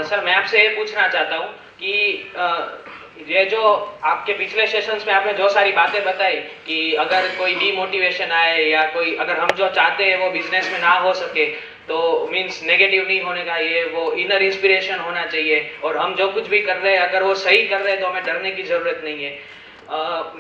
Sir मैं आपसे ये पूछना चाहता हूँ कि ये जो आपके पिछले सेशंस में आपने जो सारी बातें बताई कि अगर कोई डीमोटिवेशन आए या कोई अगर हम जो चाहते हैं वो बिजनेस में ना हो सके तो मीन्स नेगेटिव नहीं होने का, ये वो इनर इंस्पिरेशन होना चाहिए और हम जो कुछ भी कर रहे हैं अगर वो सही कर रहे हैं तो हमें डरने की जरूरत नहीं है।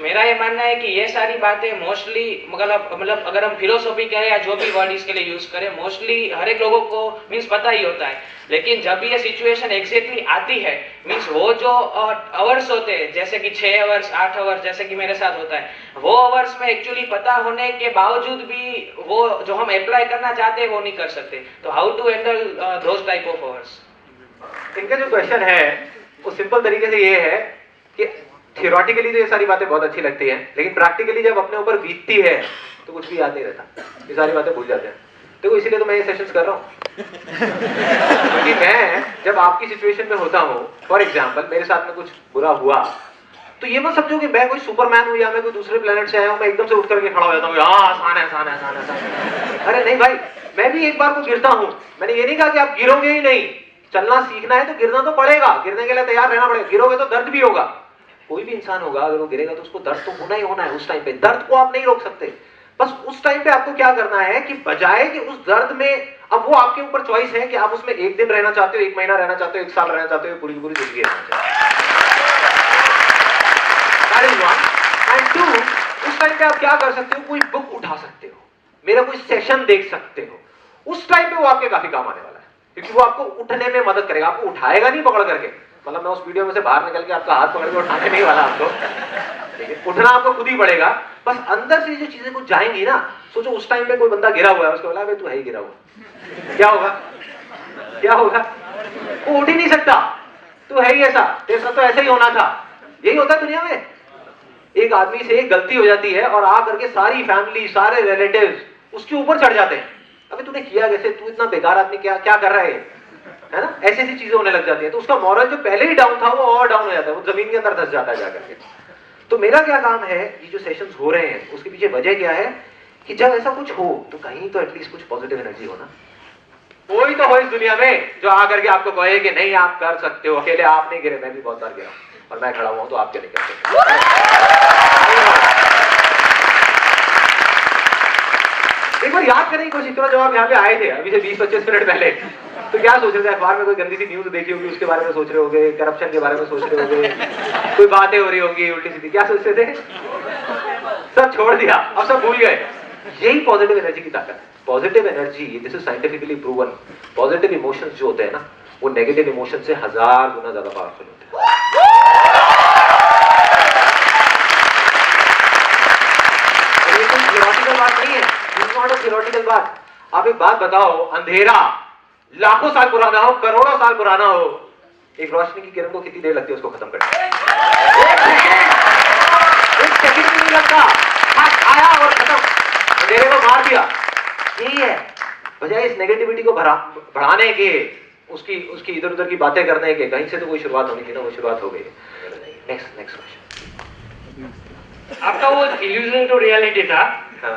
मेरा ये मानना है कि ये सारी बातें मोस्टली मतलब अगर हम फिलोसॉफी कहें या जो भी वर्ड इसके लिए यूज करें मोस्टली हर एक लोगों को मीन्स पता ही होता है, लेकिन जब ये सिचुएशन एग्जैक्टली आती है मीन्स वो जो आवर्स होते हैं जैसे कि 6 आवर्स 8 आवर्स जैसे कि मेरे साथ होता है, वो आवर्स में एक्चुअली पता होने के बावजूद भी वो जो हम अप्लाई करना चाहते हैं वो नहीं कर सकते, तो how to handle those type of hours. इनका जो क्वेश्चन है वो सिंपल तरीके से ये है कि थियोरेटिकली तो ये सारी बातें बहुत अच्छी लगती हैं, लेकिन प्रैक्टिकली जब अपने ऊपर बीतती है तो कुछ भी याद नहीं रहता, ये सारी बातें भूल जाते हैं। देखो इसीलिए तो मैं ये सेशंस कर रहा हूँ क्योंकि मैं जब आपकी सिचुएशन में होता हूँ, फॉर एग्जांपल मेरे साथ में कुछ बुरा हुआ तो ये मत समझो कि मैं कोई सुपरमैन हूँ या मैं कोई दूसरे प्लेनेट से आया हूँ, मैं एकदम से उठ करके खड़ा हो जाता हूँ, हाँ आसान है आसान है आसान है आसान। अरे नहीं भाई, मैं भी एक बार को गिरता हूँ, मैंने ये नहीं कहा कि आप गिरोगे ही नहीं, चलना सीखना है तो गिरना तो पड़ेगा, गिरने के लिए तैयार रहना पड़ेगा, गिरोगे तो दर्द भी होगा, कोई भी इंसान होगा अगर वो गिरेगा तो उसको दर्द तो होना ही होना है। उस टाइम पे दर्द को आप नहीं रोक सकते, बस उस टाइम पे आपको क्या करना है कि बजाय कि उस दर्द में, अब वो आपके ऊपर चॉइस है कि आप उसमें एक दिन रहना चाहते हो, एक महीना रहना चाहते हो, एक साल रहना चाहते हो, पूरी पूरी जिंदगी रहना चाहते हो। एंड टू, उस टाइम पे आप क्या कर सकते हो, कोई बुक उठा सकते हो, मेरा कोई सेशन देख सकते हो, उस टाइम पे वो आपके काफी काम आने वाला है क्योंकि वो आपको उठने में मदद करेगा, आपको उठाएगा नहीं पकड़ करके, मतलब मैं उस वीडियो में से बाहर निकल के आपका हाथ पकड़ के उठाने नहीं वाला आपको, देखिए उठना आपको खुद ही पड़ेगा, बस अंदर से जो चीजें कुछ जाएंगी ना, सोचो उस टाइम पे कोई बंदा गिरा हुआ है, उसको बोला भाई तू है ही गिरा हुआ, क्या होगा, क्या होगा, वो उठ ही नहीं सकता, तू है ही ऐसा, तेरे साथ तो ऐसा ही होना था। यही होता है दुनिया में, एक आदमी से एक गलती हो जाती है और आ करके सारी फैमिली सारे रिलेटिव्स उसके ऊपर चढ़ जाते हैं, अबे तूने किया कैसे, तू इतना बेकार आदमी क्या क्या कर रहा है ना, ऐसी ऐसी चीजें होने लग जाती है, तो उसका मॉरल जो पहले ही डाउन था वो और डाउन हो जाता है, वो जमीन के अंदर धंस जाता है जाकर के। तो मेरा क्या काम है, ये जो सेशंस हो रहे हैं उसके पीछे वजह क्या है कि जब ऐसा कुछ हो तो कहीं तो एटलीस्ट कुछ पॉजिटिव एनर्जी हो ना, कोई तो हो इस दुनिया में जो आकर के आपको कहे कि नहीं आप कर सकते हो, अकेले आप नहीं गिरे, मैं भी बहुत बार गिरा और मैं खड़ा हुआ हूं तो आप क्या नहीं कर सकते। एक बार याद करने की कोशिश करो, जब आप यहाँ पे आए थे अभी से 20-25 मिनट पहले, तो क्या सोच रहे थे, अखबार में कोई गंदी सी न्यूज देखी होगी उसके बारे में सोच रहे होगे, करप्शन के बारे में सोच रहे होगे, कोई बातें हो रही होगी उल्टी सीधी, क्या सोचते थे, सब छोड़ दिया, अब सब भूल गए। यही पॉजिटिव एनर्जी की ताकत है। Positive energy, this is scientifically proven, positive emotions जो होते हैं ना वो नेगेटिव इमोशन से 1000 गुना ज्यादा पावरफुल होते हैं। थियोरेटिकल बात नहीं है, इट्स नॉट अ थियोरेटिकल बात। आप एक बात बताओ, अंधेरा लाखों साल पुराना हो, करोड़ों साल पुराना हो, एक रोशनी की किरण को कितनी देर लगती है उसको खत्म करने? एक सेकंड भी नहीं लगता, हाथ आया और खत्म, अंधेरे को मार दिया। यही है, बजाय इस नेगेटिविटी को बढ़ाने के, उसकी इधर उधर की बातें करने के, कहीं से तो कोई शुरुआत होनी थी ना, वो शुरुआत हो गई। Next question. आपका वो इल्यूजन टू रियलिटी था,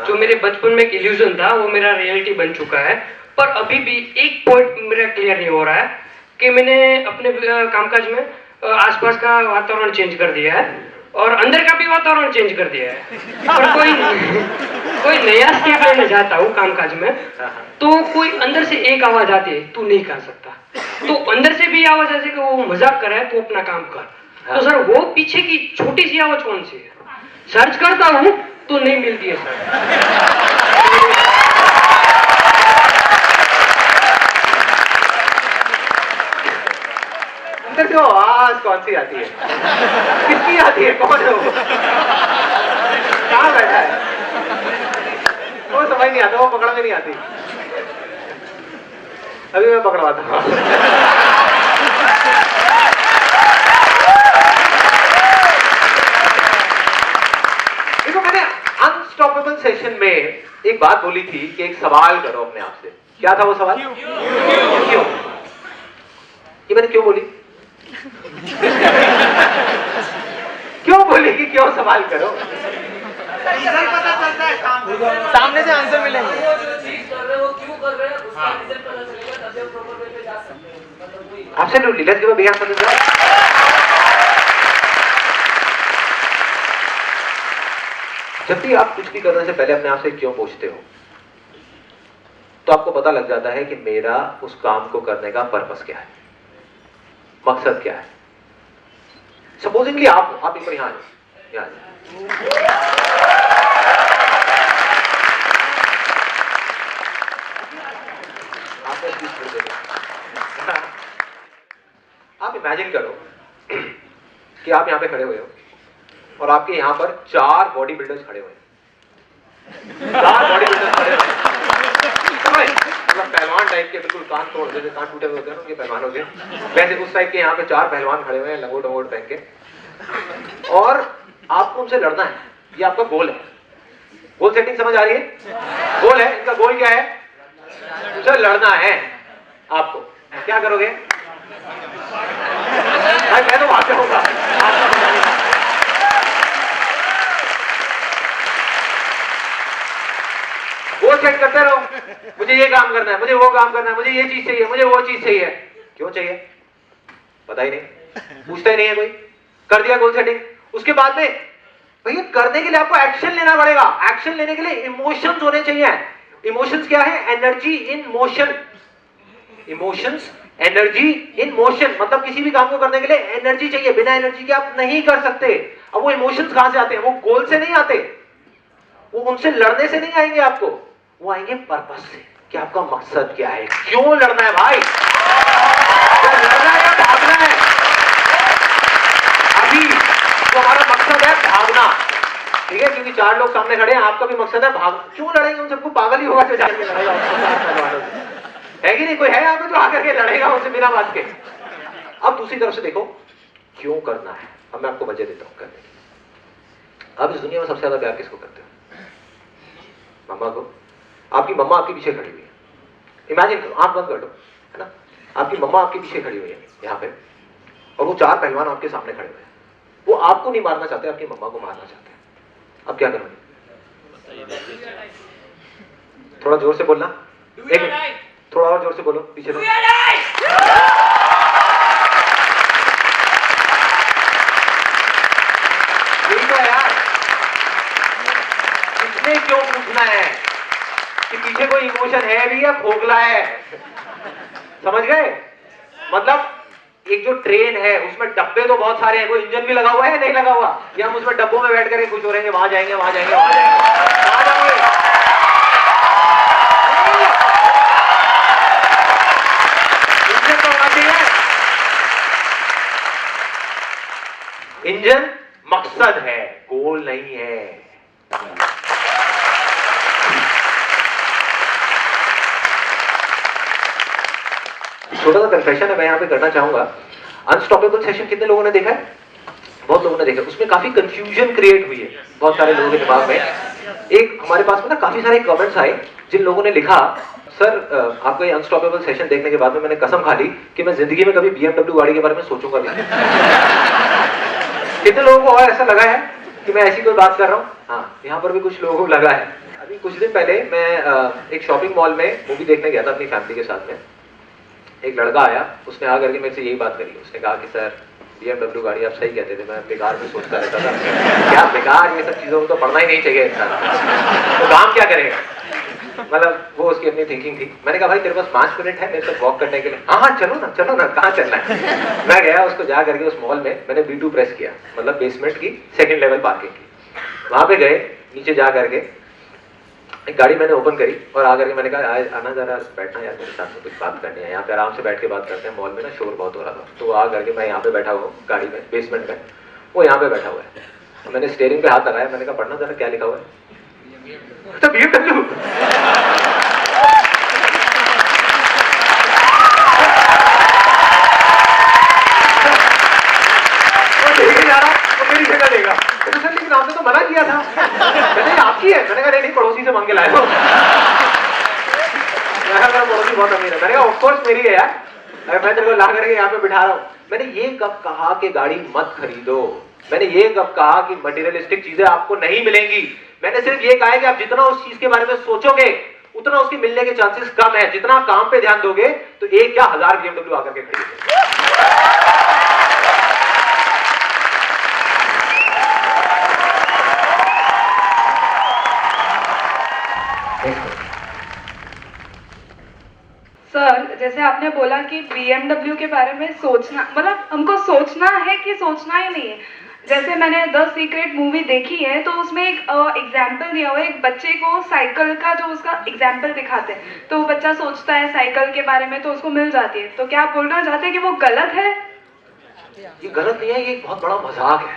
जो मेरे बचपन में एक इल्यूजन था वो मेरा रियलिटी बन चुका है, पर अभी भी एक पॉइंट मेरा क्लियर नहीं हो रहा है कि मैंने अपने कामकाज में आसपास का वातावरण चेंज कर दिया है और अंदर का भी वातावरण चेंज कर दिया है, और कोई नया स्टेप लेने जाता हूँ कामकाज में तो कोई अंदर से एक आवाज आती है, तू नहीं कर सकता, तो अंदर से भी आवाज आती है कि वो मजाक कर रहा है, तू अपना काम कर। तो सर वो पीछे की छोटी सी आवाज कौन सी है? सर्च करता हूँ तो नहीं मिलती है सर। अंदर जो आवाज कौन सी आती है, किसकी आती है, कौन है वो, कहाँ बैठा है, वो समझ नहीं आता, वो पकड़ में नहीं आती। अभी मैं पकड़वाता हूँ। देखो मैंने अनस्टॉपेबल सेशन में एक बात बोली थी कि एक सवाल करो अपने आप से, क्या था वो सवाल? क्यों? ये मैंने क्यों बोली? क्यों बोली कि क्यों सवाल करो? रिजल्ट पता चलता है काम में। सामने से आंसर मिलेंगे। जो चीज कर रहे हो क्यों कर रहे हैं उसका रिजल्ट पता चलेगा, तब प्रॉपर वे पे जा सकते हैं। मतलब वही Absolutely. Let's give a big hand for this guy. जब भी आप कुछ भी करने से पहले अपने आप से क्यों पूछते हो, तो आपको पता लग जाता है कि मेरा उस काम को करने का पर्पस क्या है, मकसद क्या है। सपोजिंगली आप एक बार यहाँ आ जाओ, यहाँ आ जाओ। आपने चीज छोड़ देनी। आप इमेजिन करो कि आप यहाँ पे खड़े हुए हो और आपके यहाँ पर 4 बॉडी बिल्डर्स खड़े हुए हैं। 4 बॉडी बिल्डर्स खड़े हुए हैं, मतलब पहलवान टाइप के, बिल्कुल कान तोड़ देते, कान टूटे हुए होते हैं उनके पहलवान हो गए वैसे। उस टाइप के यहाँ पे 4 पहलवान खड़े हुए हैं लंगोट वंगोट पहन के, और आपको उनसे लड़ना है। ये आपका गोल है। गोल सेटिंग समझ आ रही है? गोल है, इनका गोल क्या है? उनसे लड़ना है आपको। क्या करोगे भाई? मैं तो वहां से होगा। गोल सेट करते रहो, मुझे ये काम करना है, मुझे वो काम करना है, मुझे ये चीज चाहिए, मुझे वो चीज चाहिए। क्यों चाहिए पता ही नहीं, पूछता ही नहीं है कोई। कर दिया गोल सेटिंग, उसके बाद में भैया करने के लिए आपको एक्शन लेना पड़ेगा। एक्शन लेने के लिए इमोशंस होने चाहिए। इमोशंस क्या है? Energy in motion. Emotions, energy in motion, मतलब किसी भी काम को करने के लिए एनर्जी चाहिए। बिना एनर्जी के आप नहीं कर सकते। अब वो इमोशंस कहां से आते हैं? वो गोल से नहीं आते, वो उनसे लड़ने से नहीं आएंगे आपको, वो आएंगे पर्पस से कि आपका मकसद क्या है, क्यों लड़ना है भाई, क्या लड़ना है या भागना है। अभी तो हमारा मकसद है भागना, ठीक है, क्योंकि 4 लोग सामने खड़े हैं, आपका भी मकसद है भाग। क्यों लड़ेंगे उन सबको? पागल ही होगा जो जाके लड़ेगा है कि नहीं? कोई है यहाँ पे जो आकर के लड़ेगा उनसे बिना बात के? अब दूसरी तरफ से देखो, क्यों करना है। अब मैं आपको वजह देता हूँ करने की। अब इस दुनिया में सबसे ज्यादा प्यार किसको करते हो? मम्मा को। आपकी मम्मा आपके पीछे खड़ी हुई है। इमेजिन करो, आंख बंद कर दो, है ना, आपकी मम्मा आपके पीछे खड़ी हुई है यहाँ पे, और वो 4 पहलवान आपके सामने खड़े हुए हैं। वो आपको नहीं मारना चाहते, आपकी मम्मा को मारना चाहते हैं। अब क्या करोगे? थोड़ा जोर से बोलना, एक मिनट, थोड़ा और जोर से बोलो, पीछे दो। यही तो है यार, इसमें क्यों पूछना है कि पीछे कोई इमोशन है भी या खोखला है? समझ गए? मतलब एक जो ट्रेन है उसमें डब्बे तो बहुत सारे हैं, कोई इंजन भी लगा हुआ है नहीं लगा हुआ? या हम उसमें डब्बों में बैठ करके खुश हो रहे हैं, वहां जाएंगे वहां जाएंगे वहां जाएंगे, कहां जाओगे? इंजन तो होना चाहिए। इंजन मकसद है, गोल नहीं है। छोटा सा कन्फेशन है मैं यहाँ पे करना चाहूंगा। अनस्टॉपेबल सेशन कितने लोगों ने देखा है? बहुत लोगों ने देखा। उसमें काफी कंफ्यूजन क्रिएट हुई है बहुत सारे लोगों के दिमाग में। एक हमारे पास में ना काफी सारे कमेंट्स आए जिन लोगों ने लिखा, सर आपका ये अनस्टॉपेबल सेशन देखने के बाद में मैंने कसम खा ली कि मैं जिंदगी में कभी BMW गाड़ी के बारे में सोचूंगा भी नहीं। कितने लोगों को और ऐसा लगा है कि मैं ऐसी कोई बात कर रहा हूँ? हाँ, यहाँ पर भी कुछ लोगों को लगा है। अभी कुछ दिन पहले मैं एक शॉपिंग मॉल में मूवी देखने गया था अपनी फैमिली के साथ में। एक लड़का आया, उसने आकर के मेरे से यही बात करी। उसने कहा कि सर BMW गाड़ी आप सही कहते थे, मैं बेकार में सोचता रहता था। क्या बेकार, ये सब चीज़ों को तो पढ़ना ही नहीं चाहिए इंसान, तो काम क्या करेगा? मतलब वो उसकी अपनी थिंकिंग थी। मैंने कहा भाई तेरे पास 5 मिनट है मेरे साथ वॉक करने के लिए? हाँ हाँ चलो ना, कहाँ चलना है? मैं गया, उसको जा करके उस मॉल में मैंने B2 प्रेस किया, मतलब बेसमेंट की 2nd लेवल पार्किंग की। वहाँ पे गए, नीचे जा करके एक गाड़ी मैंने ओपन करी और आकर के मैंने कहा आना जरा बैठना यार, मेरे साथ में कुछ बात करनी है, यहाँ पे आराम से बैठ के बात करते हैं। मॉल में ना शोर बहुत हो रहा था, तो आ करके मैं यहाँ पे बैठा हुआ गाड़ी में बेसमेंट में, वो यहाँ पे बैठा हुआ है। तो मैंने स्टीयरिंग पे हाथ लगाया, मैंने कहा पढ़ना जरा क्या लिखा हुआ है? तो BMW। लेकिन आपने तो मना किया था। मैंने आपकी है, मैंने कहा नहीं पड़ोसी से मांग के लाया हो। मेरा पड़ोसी बहुत अमीर है। मैंने कहा ऑफ कोर्स मेरी है यार, मैं तेरे को ला करके यहाँ पे बिठा रहा हूँ। मैंने ये कब कहा कि गाड़ी मत खरीदो? मैंने ये कब कहा कि मटेरियलिस्टिक चीजें आपको नहीं मिलेंगी? मैंने सिर्फ ये कहा है कि आप जितना उस चीज के बारे में सोचोगे उतना उसके मिलने के चांसेस कम है। जितना काम पे ध्यान दोगे तो एक या 1000 BMW आकर के खड़ी है। सर, जैसे आपने बोला कि BMW के बारे में सोचना, मतलब हमको सोचना है कि सोचना ही नहीं है। जैसे मैंने द सीक्रेट मूवी देखी है तो उसमें एक एग्जाम्पल दिया हुआ है, एक बच्चे को साइकिल का जो उसका एग्जाम्पल दिखाते हैं तो वो बच्चा सोचता है साइकिल के बारे में तो उसको मिल जाती है। तो क्या आप बोलना चाहते हैं कि वो गलत है? ये गलत नहीं है, ये एक बहुत बड़ा मजाक है।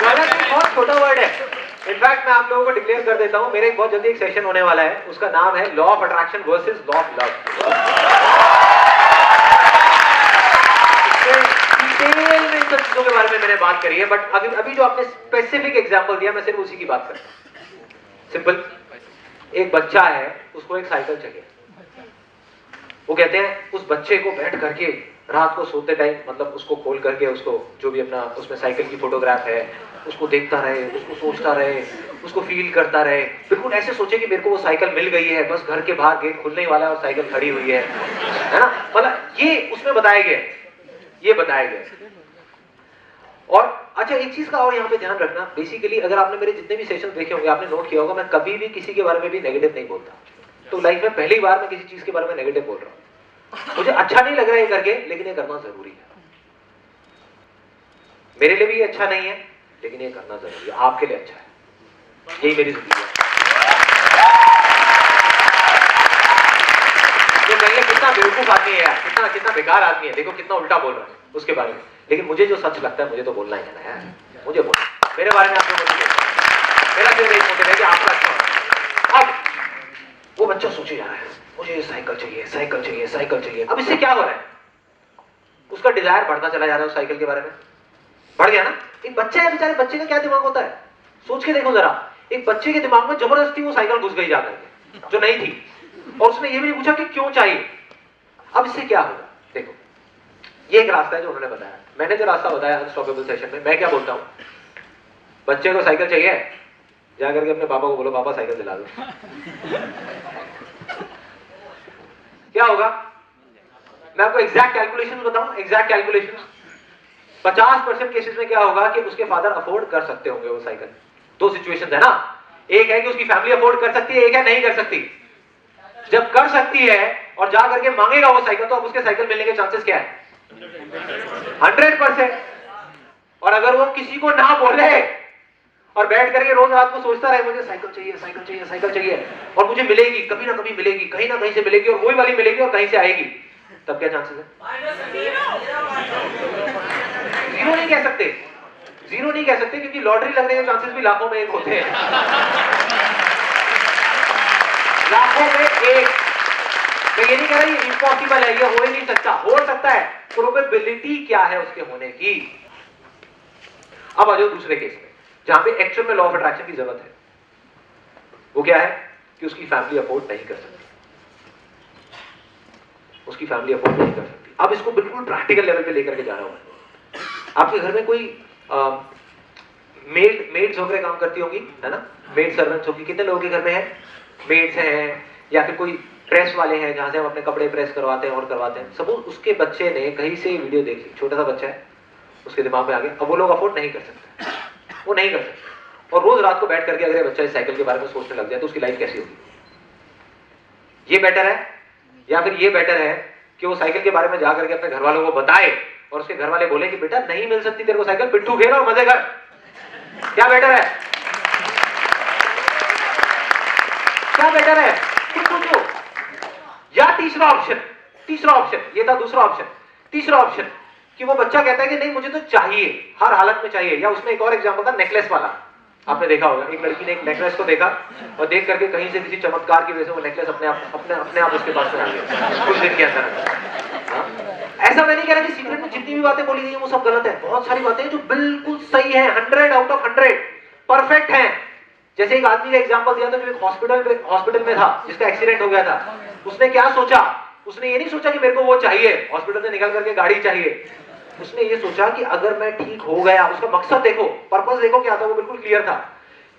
गलत एक बहुत छोटा वर्ड है। इनफैक्ट मैं आप लोगों को डिक्लेयर कर देता हूं, मेरे बहुत जल्दी एक सेशन होने वाला है, उसका नाम है law of attraction versus law of love. Detail में इन सब चीजों के बारे में मैंने बात करी है, बट अभी जो आपने स्पेसिफिक एग्जांपल दिया मैं सिर्फ उसी की बात करता हूं। सिंपल, एक बच्चा है, उसको एक साइकिल चाहिए। वो कहते हैं उस बच्चे को बैठ करके रात को सोते टाइम, मतलब उसको खोल करके उसको जो भी अपना उसमें साइकिल की फोटोग्राफ है उसको देखता रहे, उसको सोचता रहे, उसको फील करता रहे, बिल्कुल ऐसे सोचे कि मेरे को वो साइकिल मिल गई है, बस घर के बाहर गेट खुलने ही वाला है और साइकिल खड़ी हुई है ना। मतलब ये उसमें बताया गया, ये बताया गया। और अच्छा एक चीज का और यहाँ पे ध्यान रखना, बेसिकली अगर आपने मेरे जितने भी सेशन देखे होंगे आपने नोट किया होगा मैं कभी भी किसी के बारे में भी नेगेटिव नहीं बोलता। तो लाइफ में पहली बार मैं किसी चीज के बारे में नेगेटिव बोल रहा हूँ। मुझे अच्छा नहीं लग रहा है ये करके, लेकिन ये करना जरूरी है। मेरे लिए भी ये अच्छा नहीं है लेकिन ये करना जरूरी है, आपके लिए अच्छा है। यही मेरी जिंदगी है। जो कहिए कितना बेवकूफ आदमी है यार, कितना कितना बेकार आदमी है, देखो कितना उल्टा बोल रहा है उसके बारे में, लेकिन मुझे जो सच लगता है मुझे तो बोलना ही है ना यार। मुझे बोलना, मेरे बारे में आप लोगों को मेरा सिर्फ एक मोटिव है कि आपका अच्छा हो। अब वो बच्चा सोचे जा रहा है मुझे साइकिल चाहिए, साइकिल चाहिए, साइकिल चाहिए। अब इससे क्या हो रहा है, उसका डिजायर बढ़ता चला जा रहा है उस साइकिल के बारे में। बढ़ गया ना। एक बच्चा है बेचारे, बच्चे का क्या दिमाग होता है सोच के देखो जरा। एक बच्चे के दिमाग में जबरदस्ती वो साइकिल घुस गई जाकर के जो नहीं थी, और उसने ये भी नहीं पूछा कि क्यों चाहिए। अब इससे क्या होगा, देखो ये एक रास्ता है जो उन्होंने बताया। मैंने जो रास्ता बताया अनस्टॉपेबल सेशन में, मैं क्या बोलता हूँ, बच्चे को साइकिल चाहिए, जाकर के अपने पापा को बोलो पापा साइकिल दिला दो। क्या होगा, मैं आपको एग्जैक्ट कैलकुलेशन बताऊं, एग्जैक्ट कैलकुलेशन 50% केसेस में क्या होगा कि उसके फादर अफोर्ड कर सकते होंगे वो साइकिल। दो सिचुएशंस है ना, एक है कि उसकी फैमिली अफोर्ड कर सकती है, एक है नहीं कर सकती। जब कर सकती है और जा करके मांगेगा वो साइकिल, तो अब उसके साइकिल मिलने के चांसेस क्या है 100%। और अगर वो किसी को ना बोले और बैठ करके रोज रात को सोचता रहे मुझे साइकिल चाहिए, साइकिल चाहिए, साइकिल चाहिए, और मुझे मिलेगी, कभी ना कभी मिलेगी, कहीं ना कहीं से मिलेगी, और वही वाली मिलेगी और कहीं से आएगी, तब क्या चांसेस है? जीरो नहीं कह सकते, जीरो नहीं कह सकते, क्योंकि लॉटरी लगने के चांसेस भी लाखों में एक होते हैं। लाखों में एक। मैं ये नहीं कह रहा ये इम्पॉसिबल है, ये हो ही नहीं सकता, हो सकता है, प्रोबेबिलिटी क्या है उसके होने की। अब आ जाओ दूसरे केस में जहां पे एक्चुअल में लॉ ऑफ अट्रैक्शन की जरूरत है। वो क्या है कि उसकी फैमिली अफोर्ड नहीं कर सकती, उसकी फैमिली अफोर्ड नहीं कर सकती। अब इसको बिल्कुल प्रैक्टिकल लेवल पे लेकर के जा रहा हूं मैं। आपके घर में कोई मेड्स वगैरह काम करती होंगी, है ना, मेड सर्वेंट्स होगी। कितने लोगों के घर में है मेड्स हैं, या फिर कोई प्रेस वाले हैं जहां से हम अपने कपड़े प्रेस करवाते हैं और करवाते हैं। सपोज उसके बच्चे ने कहीं से वीडियो देख ली, छोटा सा बच्चा है, उसके दिमाग में आ गया, अब वो लोग अफोर्ड नहीं कर सकते, वो नहीं कर सकते, और रोज रात को बैठ करके अगर बच्चा इस साइकिल के बारे में सोचने लग जाए तो उसकी लाइफ कैसी होगी? ये बेटर है या फिर ये बेटर है कि वो साइकिल के बारे में जाकर के अपने घर वालों को बताए और उसके घर वाले बोले कि बेटा नहीं मिल सकती तेरे को साइकिल, पिट्ठू खेल और मजे कर? क्या बेटर है, क्या बेटर है, खुद सोचो। या तीसरा ऑप्शन, तीसरा ऑप्शन ये था, दूसरा ऑप्शन, तीसरा ऑप्शन कि वो बच्चा कहता है कि नहीं मुझे तो चाहिए, हर हालत में चाहिए। या उसमें एक और एग्जांपल था नेकलेस वाला, आपने देखा होगा, एक लड़की ने एक नेकलेस को देखा और देख करके कहीं से किसी चमत्कार की वजह से वो नेकलेस अपने आप उसके पास में आ गया कुछ दिन के अंदर। ऐसा मैं नहीं कह रहा कि सीक्रेट में जितनी भी बातें बोली गई हैं वो सब गलत है, बहुत सारी बातें हैं जो बिल्कुल सही है, 100 आउट ऑफ 100 परफेक्ट है। जैसे एक आदमी का एग्जांपल दिया था जो एक हॉस्पिटल में था, जिसका एक्सीडेंट हो गया था। उसने क्या सोचा उसने ये नहीं सोचा कि मेरे को वो चाहिए, हॉस्पिटल से निकल करके गाड़ी चाहिए। उसने ये सोचा कि अगर मैं ठीक हो गया, उसका मकसद देखो, पर्पस देखो क्या था, वो बिल्कुल क्लियर था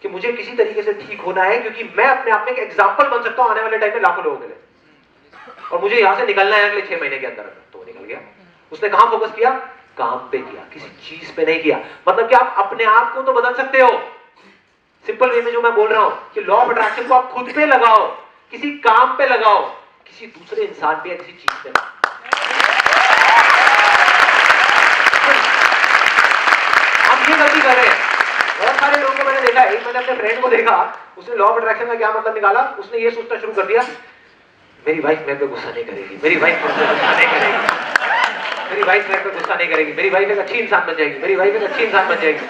कि मुझे किसी तरीके से ठीक होना है, क्योंकि मैं अपने आप में एक एग्जाम्पल बन सकता हूं आने वाले टाइम में लाखों लोगों के लिए, और मुझे यहां से निकलना है अगले 6 महीने के अंदर। तो वो निकल गया। उसने कहां फोकस किया? काम पे किया, किसी चीज पे नहीं किया। मतलब कि आप अपने आप को तो बदल सकते हो, सिंपल वे में जो मैं बोल रहा हूं कि लॉ ऑफ अट्रैक्शन को आप खुद पे लगाओ, किसी काम पे लगाओ, किसी दूसरे इंसान पे या किसी चीज पे लगाओ। हम ये गलती कर रहे हैं। बहुत सारे लोगों को मैंने देखा है, मैंने अपने फ्रेंड को देखा, उसने लॉ ऑफ अट्रैक्शन का क्या मतलब निकाला, उसने ये सोचना शुरू कर दिया मेरी वाइफ मेरे पे गुस्सा नहीं करेगी, मेरी वाइफ मेरे पे गुस्सा नहीं करेगी, मेरी वाइफ मेरे पे गुस्सा नहीं करेगी, मेरी वाइफ एक अच्छी इंसान बन जाएगी, मेरी वाइफ एक अच्छी इंसान बन जाएगी।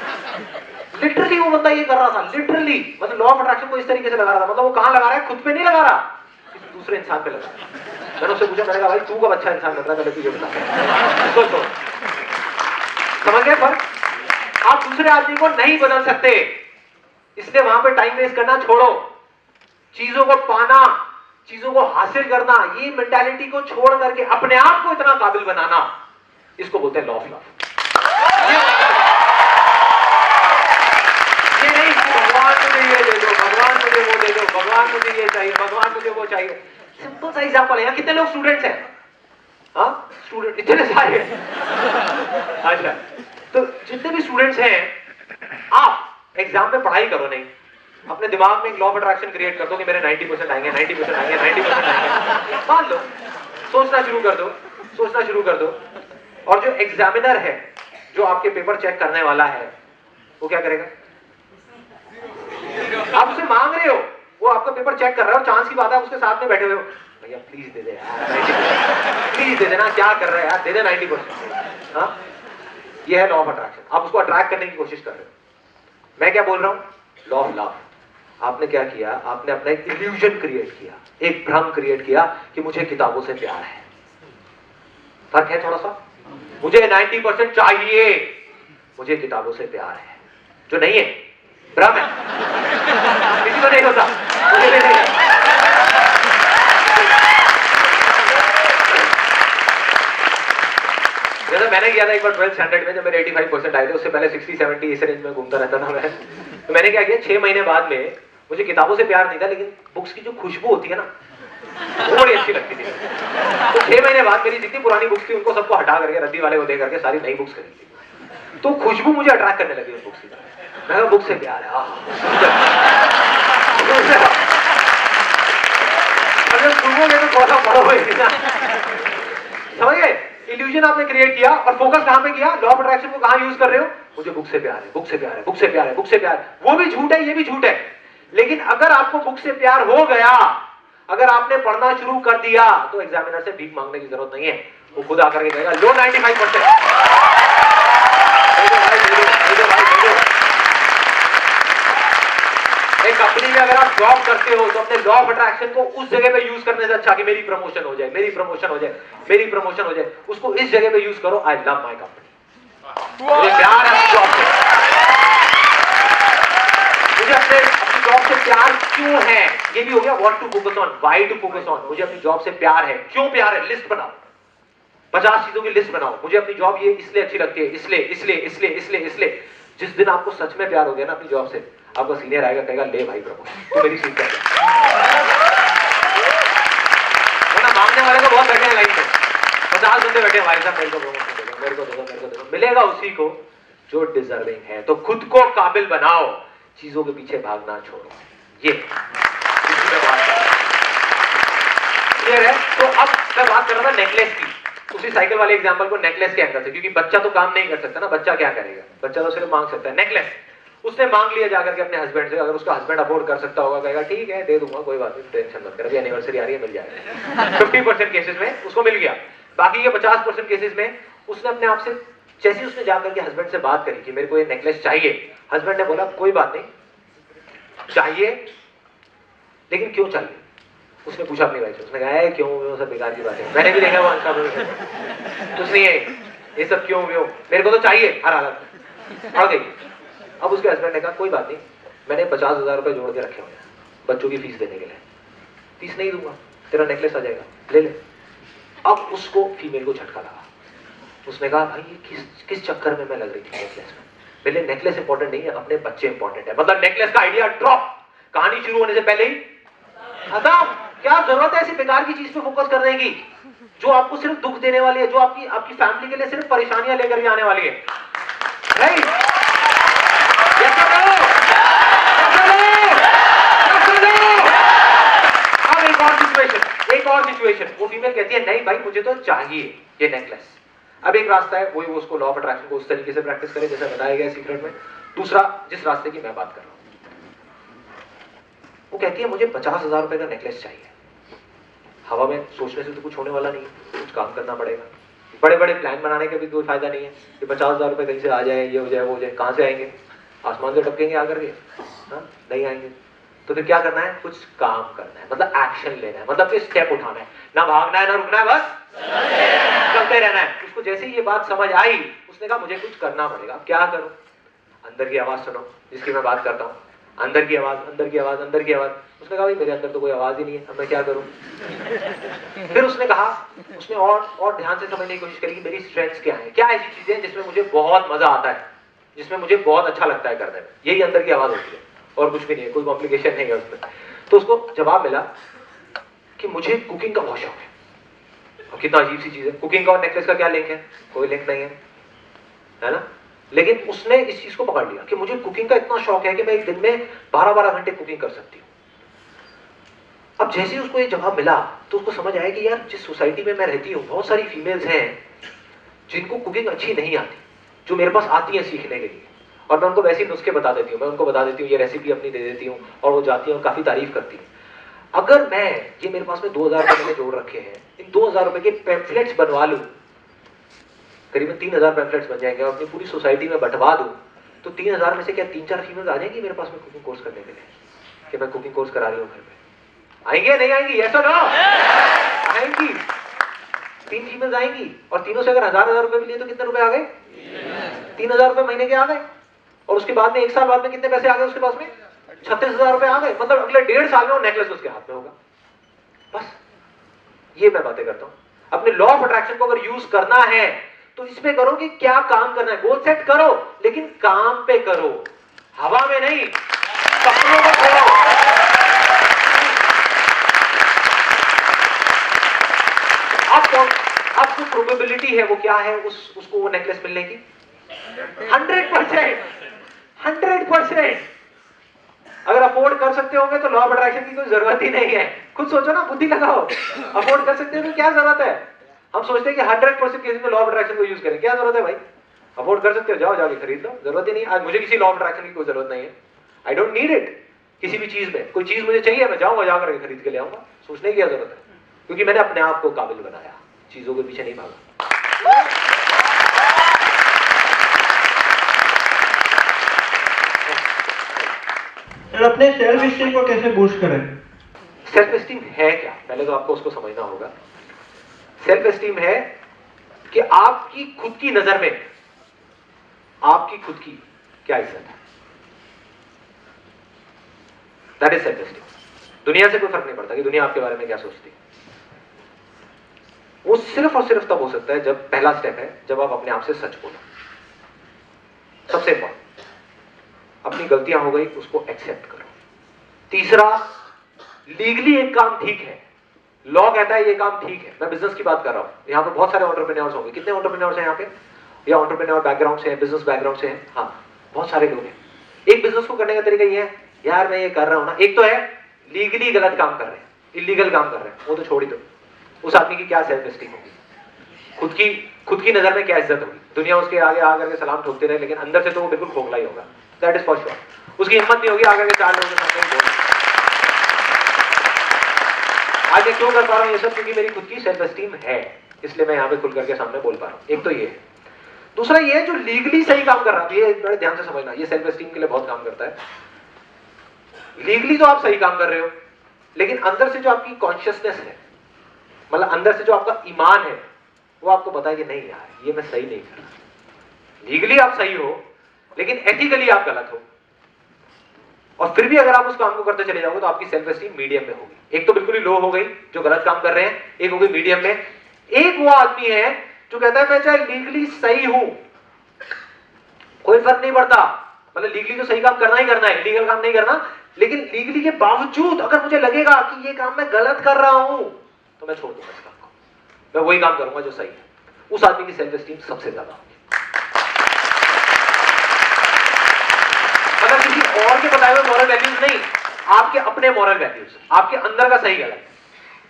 लिटरली वो बंदा ये कर रहा था, लिटरली मतलब लॉ ऑफ अट्रैक्शन को इस तरीके से लगा रहा था। मतलब वो कहां लगा रहा है? खुद पे नहीं लगा रहा, किसी दूसरे इंसान पे लगा रहा है। मैंने उससे पूछा, मैंने कहा भाई तू कब अच्छा इंसान लग रहा है, पहले तुझे बता। सोचो, समझ गए फर्क? आप दूसरे आदमी को नहीं बदल सकते, इसलिए वहां पे टाइम वेस्ट करना छोड़ो। चीजों को पाना, चीजों को हासिल करना, ये मेंटालिटी को छोड़ करके अपने आप को इतना काबिल बनाना, इसको बोलते हैं लॉ ऑफ लव। ये नहीं कि भगवान मुझे ये दे दो, भगवान मुझे वो दे दो, भगवान मुझे ये चाहिए, भगवान मुझे वो चाहिए। सिंपल सा एग्जांपल है, यहाँ कितने लोग स्टूडेंट्स हैं? हाँ, स्टूडेंट इतने सारे हैं। अच्छा, तो जितने भी स्टूडेंट्स हैं, आप एग्जाम में पढ़ाई करो नहीं, अपने दिमाग में एक लॉ ऑफ अट्रैक्शन क्रिएट कर दो कि मेरे 90% आएंगे, 90% आएंगे, 90% आएंगे। मान लो, सोचना शुरू कर दो, सोचना शुरू कर दो। और जो एग्जामिनर है, जो आपके पेपर चेक करने वाला है, वो क्या करेगा? आप उसे मांग रहे हो, वो आपका पेपर चेक कर रहा है, और चांस की बात है उसके साथ में बैठे हुए हो, भैया प्लीज दे दे यार, प्लीज दे देना, क्या कर रहे हैं यार, दे दे 90%। हाँ, ये है लॉ ऑफ अट्रैक्शन। आप उसको अट्रैक्ट करने की कोशिश कर रहे हो। मैं क्या बोल रहा हूं? Law of love. आपने क्या किया? आपने अपना एक इल्यूजन क्रिएट किया, एक भ्रम क्रिएट किया कि मुझे किताबों से प्यार है। फर्क है थोड़ा सा। मुझे 90% चाहिए, मुझे किताबों से प्यार है, जो नहीं है, भ्रम है। किसी को नहीं होता, मुझे भी नहीं है। जैसे मैंने किया था एक बार 12th स्टैंडर्ड में, जब मेरे 85% आए थे, उससे पहले 60-70 इस रेंज में घूमता रहता था मैं। तो मैंने क्या किया, 6 महीने बाद में, मुझे किताबों से प्यार नहीं था, लेकिन बुक्स की जो खुशबू होती है ना, वो बड़ी अच्छी लगती थी। तो 6 महीने बाद मेरी जितनी पुरानी बुक्स थी उनको सबको हटा करके, रद्दी वाले को दे करके सारी नई बुक्स खरीदी। तो खुशबू मुझे अट्रैक्ट करने लगी उस बुक्स की। मैं कहा बुक से प्यार है, समझ गए? इल्यूजन आपने क्रिएट किया, और फोकस कहां पे किया? लॉ ऑफ अट्रैक्शन को कहां यूज कर रहे हो? मुझे बुक से प्यार है, बुक से प्यार है, बुक से प्यार है, बुक से प्यार है। वो भी झूठ है, ये भी झूठ है। लेकिन अगर आपको बुक से प्यार हो गया, अगर आपने पढ़ना शुरू कर दिया, तो एग्जामिनर से भीख मांगने की जरूरत नहीं है, वो खुद आकर के कहेगा लो 95%। एक कंपनी में अगर आप जॉब करते हो, तो अपने लॉ ऑफ अट्रैक्शन को उस जगह पे यूज करने से अच्छा कि मेरी प्रमोशन हो जाए, मेरी प्रमोशन हो जाए, मेरी प्रमोशन हो जाए, उसको इस जगह पे यूज करो, आई लव माई कंपनी, मुझे प्यार है जॉब से, मुझे अपनी जॉब से प्यार क्यों है, ये भी हो गया। What to focus on, why to focus on, मुझे अपनी जॉब से प्यार है, क्यों प्यार है, लिस्ट बनाओ, 50 चीजों की लिस्ट बनाओ। मुझे अपनी जॉब ये इसलिए अच्छी लगती है, इसलिए इसलिए इसलिए इसलिए इसलिए। जिस दिन आपको सच में प्यार हो गया ना अपनी जॉब से, आपका सीनियर आएगा, कहेगा ले भाई प्रमोशन, तू मेरी सीट पर। वरना मांगने वाले को बहुत बैठे हैं लाइन में, 50 बंदे बैठे हैं, भाई साहब मेरे को प्रमोशन दे दो, मेरे को दे दो, मेरे को दे दो। मिलेगा उसी को जो डिजर्विंग है। तो खुद को काबिल बनाओ, चीजों के पीछे भागना छोड़ो। ये क्लियर है? तो अब मैं बात कर रहा था नेकलेस की, उसी साइकिल वाले एग्जांपल को नेकलेस के एंगल से, क्योंकि बच्चा तो काम नहीं कर सकता ना, बच्चा क्या करेगा, बच्चा तो सिर्फ मांग सकता है। नेकलेस उसने मांग लिया जाकर के अपने हस्बैंड से, अगर उसका हस्बैंड अफोर्ड कर सकता होगा, कहेगा ठीक है दे दूंगा, कोई बात नहीं, टेंशन मत कर, अभी एनिवर्सरी आ रही है, मिल जाएगा। 50% केसेस में उसको मिल गया, बाकी के 50% केसेस में उसने अपने आप से, जैसे उसने जाकर के हस्बैंड से बात करी कि मेरे को ये नेकलेस चाहिए, हस्बैंड ने बोला कोई बात नहीं, चाहिए लेकिन क्यों चाहिए? उसने पूछा अपनी वाइफ से, उसने कहा है क्यों, वो सब बेकार की बात है, मैंने भी देखा वो आंसर, कुछ नहीं है ये सब, क्यों मेरे को तो चाहिए हर हालत में। आ गई। अब उसके हस्बैंड ने कहा कोई बात नहीं, मैंने 50,000 रुपए जोड़ के रखे हुए हैं बच्चों की फीस देने के लिए, फीस नहीं दूंगा, तेरा नेकलेस आ जाएगा, ले ले। अब उसको फीमेल को झटका लगा। उसने कहा भाई ये किस चक्कर में मैं लग रही थी नेकलेस में, मेरे लिए नेकलेस इंपॉर्टेंट नहीं है, अपने बच्चे इंपॉर्टेंट है। मतलब नेकलेस का आइडिया ड्रॉप, कहानी शुरू होने से पहले ही खत्म। क्या जरूरत है ऐसी बेकार की चीज पे फोकस करने की जो आपको सिर्फ दुख देने वाली है, जो आपकी फैमिली के लिए सिर्फ परेशानियां लेकर के आने वाली है। नहीं अब एक और सिचुएशन, वो फीमेल कहती है नहीं भाई मुझे तो चाहिए ये नेकलेस। अब एक रास्ता है, वही वो उसको लॉ ऑफ अट्रैक्शन को उस तरीके से प्रैक्टिस करे जैसे बताया गया सीक्रेट में। दूसरा, जिस रास्ते की मैं बात कर रहा हूं, वो कहती है मुझे 50,000 रुपए का नेकलेस चाहिए। हवा में सोचने से तो कुछ होने वाला नहीं है, कुछ काम करना पड़ेगा। बड़े बड़े प्लान बनाने का भी कोई फायदा नहीं है कि 50,000 रुपए कहीं से आ जाए, ये हो जाए वो हो जाए। कहां से आएंगे? आसमान से टपकेंगे आकर के? नहीं आएंगे। तो फिर क्या करना है? कुछ काम करना है, मतलब एक्शन लेना है, मतलब फिर स्टेप उठाना है, ना भागना है ना रुकना है, बस चलते रहना है। उसको जैसे ही ये बात समझ आई, उसने कहा मुझे कुछ करना पड़ेगा। क्या करूं? अंदर की आवाज सुनो जिसकी मैं बात करता हूं, अंदर की आवाज, अंदर की आवाज, अंदर की आवाज। उसने कहा भाई मेरे अंदर तो कोई आवाज ही नहीं है, अब मैं क्या करूं? फिर उसने कहा, उसने और ध्यान से समझने की कोशिश करी कि मेरी स्ट्रेंथ्स क्या है, क्या ऐसी चीजें जिसमें मुझे बहुत मजा आता है, जिसमें मुझे बहुत अच्छा लगता है करने में। यही अंदर की आवाज होती है और कुछ भी नहीं है, कोई कॉम्प्लिकेशन नहीं है उसमें। तो उसको जवाब मिला कि मुझे कुकिंग का बहुत शौक है। अब कितना अजीब सी चीज है, कुकिंग का और नेकलेस का क्या लिंक है? कोई लिंक नहीं है ना? लेकिन उसने इस चीज को पकड़ लिया कि मुझे कुकिंग का इतना शौक है कि मैं एक दिन में 12-12 घंटे कुकिंग कर सकती हूँ। अब जैसे ही उसको ये जवाब मिला तो उसको समझ आया कि यार जिस सोसाइटी में मैं रहती हूँ बहुत सारी फीमेल्स हैं जिनको कुकिंग अच्छी नहीं आती, जो मेरे पास आती हैं सीखने के लिए, और मैं उनको वैसे ही नुस्खे बता देती हूँ, मैं उनको बता देती हूँ, ये रेसिपी अपनी दे देती हूँ और वो जाती है और काफी तारीफ करती है। अगर मैं ये मेरे पास में 2,000 रुपए मैंने जोड़ रखे हैं, इन 2,000 रुपए के पैम्फलेट्स बनवा लूं, करीबन 3,000 पैम्फलेट्स बन जाएंगे और अपनी पूरी सोसाइटी में बंटवा दूं, तो 3,000 में से क्या 3-4 फीमेल्स आ जाएंगी मेरे पास में कुकिंग कोर्स करने के लिए कि मैं कुकिंग कोर्स करा रही हूँ घर में? आएंगे नहीं आएंगी? यस और नो? आएंगी। 3 फीमेल्स आएंगी और तीनों से अगर 1,000 रुपए भी लिए तो कितने रुपए आ गए? 3,000 रुपए महीने के आ गए। और उसके बाद में 1 साल बाद में कितने पैसे आ गए उसके पास में? 36,000 रुपए आ गए। मतलब अगले 1.5 साल में वो नेकलेस उसके हाथ में होगा। बस ये मैं बातें करता हूं। अपने लॉ ऑफ अट्रैक्शन को अगर यूज करना है तो इसमें करो कि क्या काम करना है। गोल सेट करो लेकिन काम पे करो, हवा में नहीं, सपनों को छोड़ो। अब जो प्रोबेबिलिटी है वो क्या है उसको वो नेकलेस मिलने की? 100%। अगर अफोर्ड कर सकते होंगे तो लॉ ऑफ अट्रैक्शन की कोई जरूरत ही नहीं है। खुद सोचो ना, बुद्धि लगाओ। अफोर्ड कर सकते हो तो क्या जरूरत है? हम सोचते हैं कि 100% केस में लॉ ऑफ अट्रैक्शन को यूज करें, क्या जरूरत है भाई? अफोर्ड कर सकते हो, जाओ जाके खरीद लो, जरूरत ही नहीं। आज मुझे किसी लॉ ऑफ अट्रैक्शन की कोई जरूरत नहीं है। I don't need it. किसी भी चीज में कोई चीज मुझे चाहिए, मैं जाऊंगा जाकर के खरीद के ले आऊंगा। सोचने की क्या जरूरत है? क्योंकि मैंने अपने आप को काबिल बनाया, चीजों के पीछे नहीं भागा। अपने सेल्फ स्टीम को कैसे बूस्ट करें? सेल्फ एस्टीम है क्या? पहले तो आपको उसको समझना होगा। सेल्फ एस्टीम है कि आपकी खुद की नजर में आपकी खुद की क्या इज्जत है। That is self esteem. दुनिया से कोई फर्क नहीं पड़ता कि दुनिया आपके बारे में क्या सोचती है। वो सिर्फ और सिर्फ तब हो सकता है जब पहला स्टेप है, जब आप अपने आप से सच बोलो। सबसे इंपॉर्टेंट, अपनी गलतियां हो गई उसको एक्सेप्ट करो। तीसरा, लीगली एक काम ठीक है, लॉ कहता है ये काम ठीक है। मैं बिजनेस की बात कर रहा हूं, यहां पे बहुत सारे एंटरप्रेन्योर्स होंगे। कितने एंटरप्रेन्योर्स हैं यहां पे? या एंटरप्रेन्योर बैकग्राउंड से हैं, बिजनेस बैकग्राउंड से हैं? हाँ, बहुत सारे लोग हैं। एक बिजनेस को करने का तरीका ये है, यार मैं ये कर रहा हूं ना। एक तो है लीगली गलत काम कर रहे हैं, इलीगल काम कर रहे हैं, वो तो छोड़ ही दो। उस आदमी की क्या सेल्फ एस्टीम होगी? खुद की नजर में क्या इज्जत होगी? दुनिया उसके आगे आकर के सलाम ठोकते रहे, लेकिन अंदर से तो वो बिल्कुल खोखला ही होगा। That is for sure. उसकी हिम्मत नहीं होगी आकर के 4 लोगों के सामने बोलने। आज मैं क्यों कर पा रहा हूं ये सब? क्योंकि मेरी खुद की सेल्फ एस्टीम है, इसलिए मैं यहां पे खुल करके सामने बोल पा रहा हूं। एक तो ये है। दूसरा ये है जो लीगली सही काम कर रहा है, ये बड़े ध्यान से समझना, ये सेल्फ एस्टीम के लिए बहुत काम करता है। लीगली तो आप सही काम कर रहे हो, लेकिन अंदर से जो आपकी कॉन्शियसनेस है, मतलब अंदर से जो आपका ईमान है, वो आपको पता है कि नहीं यार ये मैं सही नहीं कर रहा। लीगली आप सही हो लेकिन एथिकली आप गलत हो, और फिर भी अगर आप उस काम को करते चले जाओगे तो आपकी सेल्फ एस्टीम मीडियम में होगी। एक तो बिल्कुल ही लो हो गई जो गलत काम कर रहे हैं, एक हो गई मीडियम में, एक वो आदमी है जो कहता है मैं चाहे लीगली सही हूं, कोई फर्क नहीं पड़ता, मतलब लीगली तो सही काम करना ही करना है, लीगल काम नहीं करना, लेकिन लीगली के बावजूद अगर मुझे लगेगा कि ये काम मैं गलत कर रहा हूं तो मैं छोड़ दूंगा इस काम को, मैं वही काम करूंगा जो सही है। उस आदमी की सेल्फ एस्टीम सबसे ज्यादा होगी। मतलब किसी और के बताए हुए मॉरल वैल्यूज नहीं, आपके अपने मॉरल वैल्यूज, आपके अंदर का सही गलत,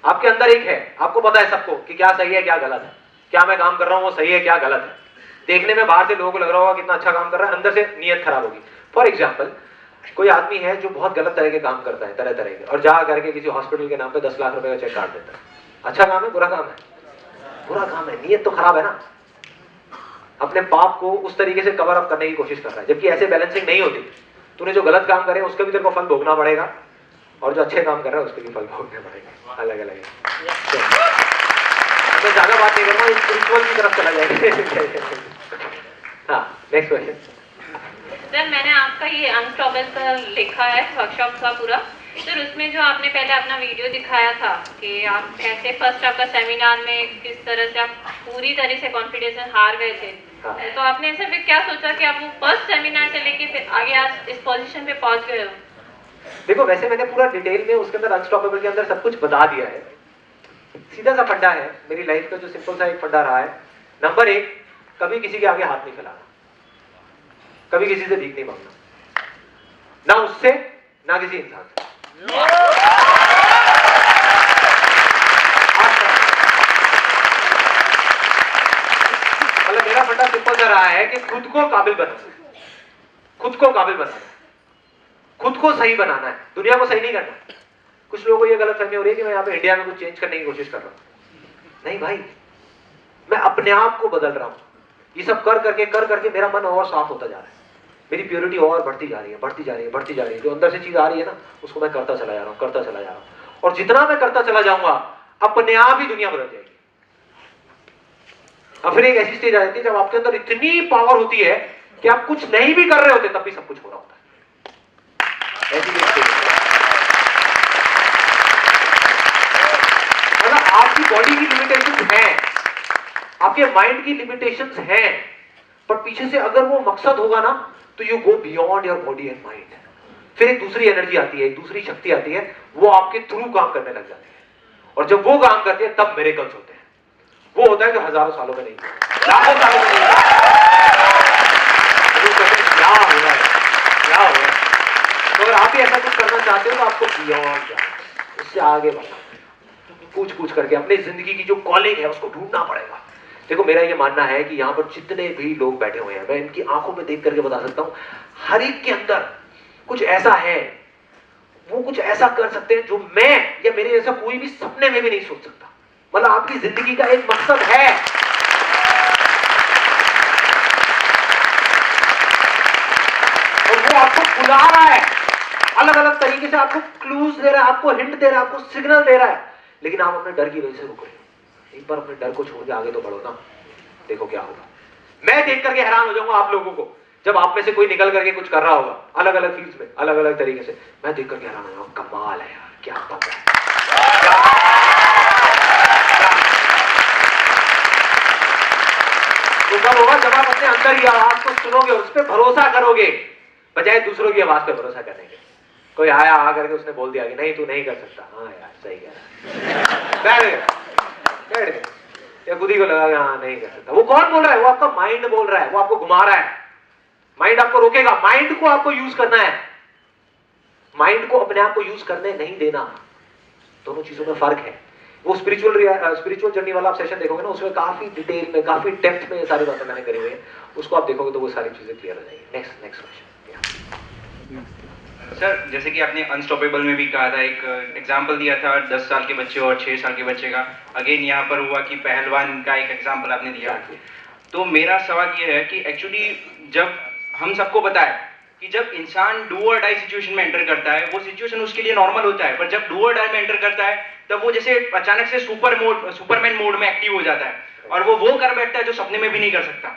आपके अंदर एक है, आपको पता है सबको कि क्या सही है क्या गलत है, क्या मैं काम कर रहा हूं वो सही है क्या गलत है। देखने में बाहर से लोगों को लग रहा होगा कितना अच्छा काम कर रहा है, अंदर से नीयत खराब होगी। फॉर एग्जाम्पल, कोई आदमी है जो बहुत गलत तरह के काम करता है, तरह तरह के, और जा करके किसी हॉस्पिटल के नाम पे 10 लाख रुपए का चेक काट देता है। अच्छा काम है बुरा काम है? बुरा काम है, नीयत तो खराब है ना। अपने पाप को उस तरीके से कवर अप करने की कोशिश कर रहा है, जबकि ऐसे बैलेंसिंग नहीं होती। तूने जो गलत काम करे उसका भी तेरे को फल भोगना पड़ेगा, और जो अच्छे काम कर रहा है उसके भी फल भोगने पड़ेगा, अलग अलग है। मैं ज्यादा बात नहीं करूंगा, स्पिरिचुअल की तरफ चला जाएगा। हाँ, नेक्स्ट क्वेश्चन। सर, मैंने आपका ये अनस्टॉपेबल का लिखा है वर्कशॉप का पूरा, सर उसमें जो आपने पहले अपना वीडियो दिखाया था कि आप कैसे फर्स्ट आपका सेमिनार में किस तरह से आप पूरी तरह से कॉन्फिडेंस में हार गए थे, तो आपने ऐसे फिर क्या सोचा कि आप वो फर्स्ट सेमिनार से लेके फिर आगे आज इस पोजीशन पे पहुंच गए हो? देखो, वैसे मैंने पूरा डिटेल में उसके अंदर अनस्टॉपेबल के अंदर सब कुछ बता दिया है। सीधा सा फंडा है मेरी लाइफ का, जो सिंपल सा एक फंडा रहा है। नंबर 1, कभी किसी के आगे हाथ नहीं फैलाना, कभी किसी से भीख नहीं मांगना, ना उससे ना किसी इंसान से। मतलब मेरा फंडा सिंपल सा रहा है कि खुद को काबिल बनाना, खुद को काबिल बनाना, खुद को सही बनाना है, दुनिया को सही नहीं करना। कुछ लोगों को ये गलत फहमी हो रही है कि मैं यहाँ पे इंडिया में कुछ चेंज करने की कोशिश कर रहा हूं। नहीं भाई, मैं अपने आप को बदल रहा हूं। ये सब कर करके मेरा मन और साफ होता जा रहा है, मेरी प्योरिटी और बढ़ती जा रही है, बढ़ती जा रही है, बढ़ती जा रही है। जो अंदर से चीज आ रही है ना, उसको मैं करता चला जा रहा हूँ, करता चला जा रहा हूँ, और जितना मैं करता चला जाऊंगा अपने आप ही दुनिया बदल जाएगी। और फिर एक ऐसी स्टेज आ जाती है जब आपके अंदर इतनी पावर होती है कि आप कुछ नहीं भी कर रहे होते तब भी सब कुछ हो रहा होता है। ऐसी स्टेज मतलब आपकी बॉडी की लिमिटेशंस हैं, आपके माइंड की लिमिटेशंस हैं, पर पीछे से अगर वो मकसद होगा ना तो you go beyond your body and mind. फिर एक दूसरी एनर्जी आती है, एक दूसरी शक्ति आती है, वो आपके थ्रू काम करने लग जाती है, और जब वो काम करती है तब मिरेकल्स होते हैं। वो होता है जो हजारों सालों में नहीं, लाखों सालों में नहीं। क्या हो रहा है, क्या हो रहा है? तो अगर आप भी ऐसा कुछ करना चाहते हो तो आपको बियॉन्ड जाना, उससे आगे बढ़ना, पूछ करके अपनी जिंदगी की जो कॉलिंग है उसको ढूंढना पड़ेगा। देखो, मेरा ये मानना है कि यहाँ पर जितने भी लोग बैठे हुए हैं, मैं इनकी आंखों में देख करके बता सकता हूँ, हर एक के अंदर कुछ ऐसा है, वो कुछ ऐसा कर सकते हैं जो मैं या मेरे जैसा कोई भी सपने में भी नहीं सोच सकता। मतलब आपकी जिंदगी का एक मकसद है, और वो आपको बुला रहा है, अलग अलग तरीके से आपको क्लूज दे रहा है, आपको हिंट दे रहा है, आपको सिग्नल दे रहा है, लेकिन आप अपने डर की वजह से रुक रहे हो। एक बार अपने डर को छोड़ के आगे तो बढ़ो ना, देखो क्या होगा। मैं देख करके हैरान हो जाऊंगा आप लोगों को, जब आप में से कोई निकल करके कुछ कर रहा होगा अलग अलग फील्ड्स में, अलग अलग तरीके से, मैं देख करके हैरान हो जाऊंगा, कमाल है यार, क्या पता है। तो कब होगा जब आप अपने अंदर की आवाज को सुनोगे, उस पर भरोसा करोगे, बजाय दूसरों की आवाज पे भरोसा करने के। कोई आया आ करके उसने बोल दिया कि नहीं तू नहीं कर सकता, हाँ यार सही कह रहा है, बैठ गए, या खुद ही को लगा कि हाँ नहीं कर सकता। वो कौन बोल रहा है? वो आपका माइंड बोल रहा है, वो आपको घुमा रहा है। माइंड आपको रोकेगा, माइंड को आपको यूज करना है, माइंड को अपने आप को यूज करने नहीं देना। दोनों चीजों में फर्क है। वो स्पिरिचुअल जर्नी वाला आप सेशन देखोगे ना, उसमें काफी डिटेल में, काफी डेप्थ में ये सारी बातें मैंने करी हुई है, उसको आप देखोगे तो वो सारी चीजें क्लियर हो जाएगी। Next question. सर, जैसे कि आपने अनस्टॉपेबल में भी कहा था, एक एग्जांपल दिया था 10 साल के बच्चे और 6 साल के बच्चे का। अगेन यहाँ पर हुआ कि पहलवान का एक एग्जांपल आपने दिया। तो मेरा सवाल ये है कि एक्चुअली जब हम सबको पता है कि जब इंसान डू और डाई सिचुएशन में एंटर करता है, वो सिचुएशन उसके लिए नॉर्मल होता है, पर जब डू और डाई में एंटर करता है तब वो जैसे अचानक से सुपरमैन मोड में एक्टिव हो जाता है, और वो कर बैठता है जो सपने में भी नहीं कर सकता।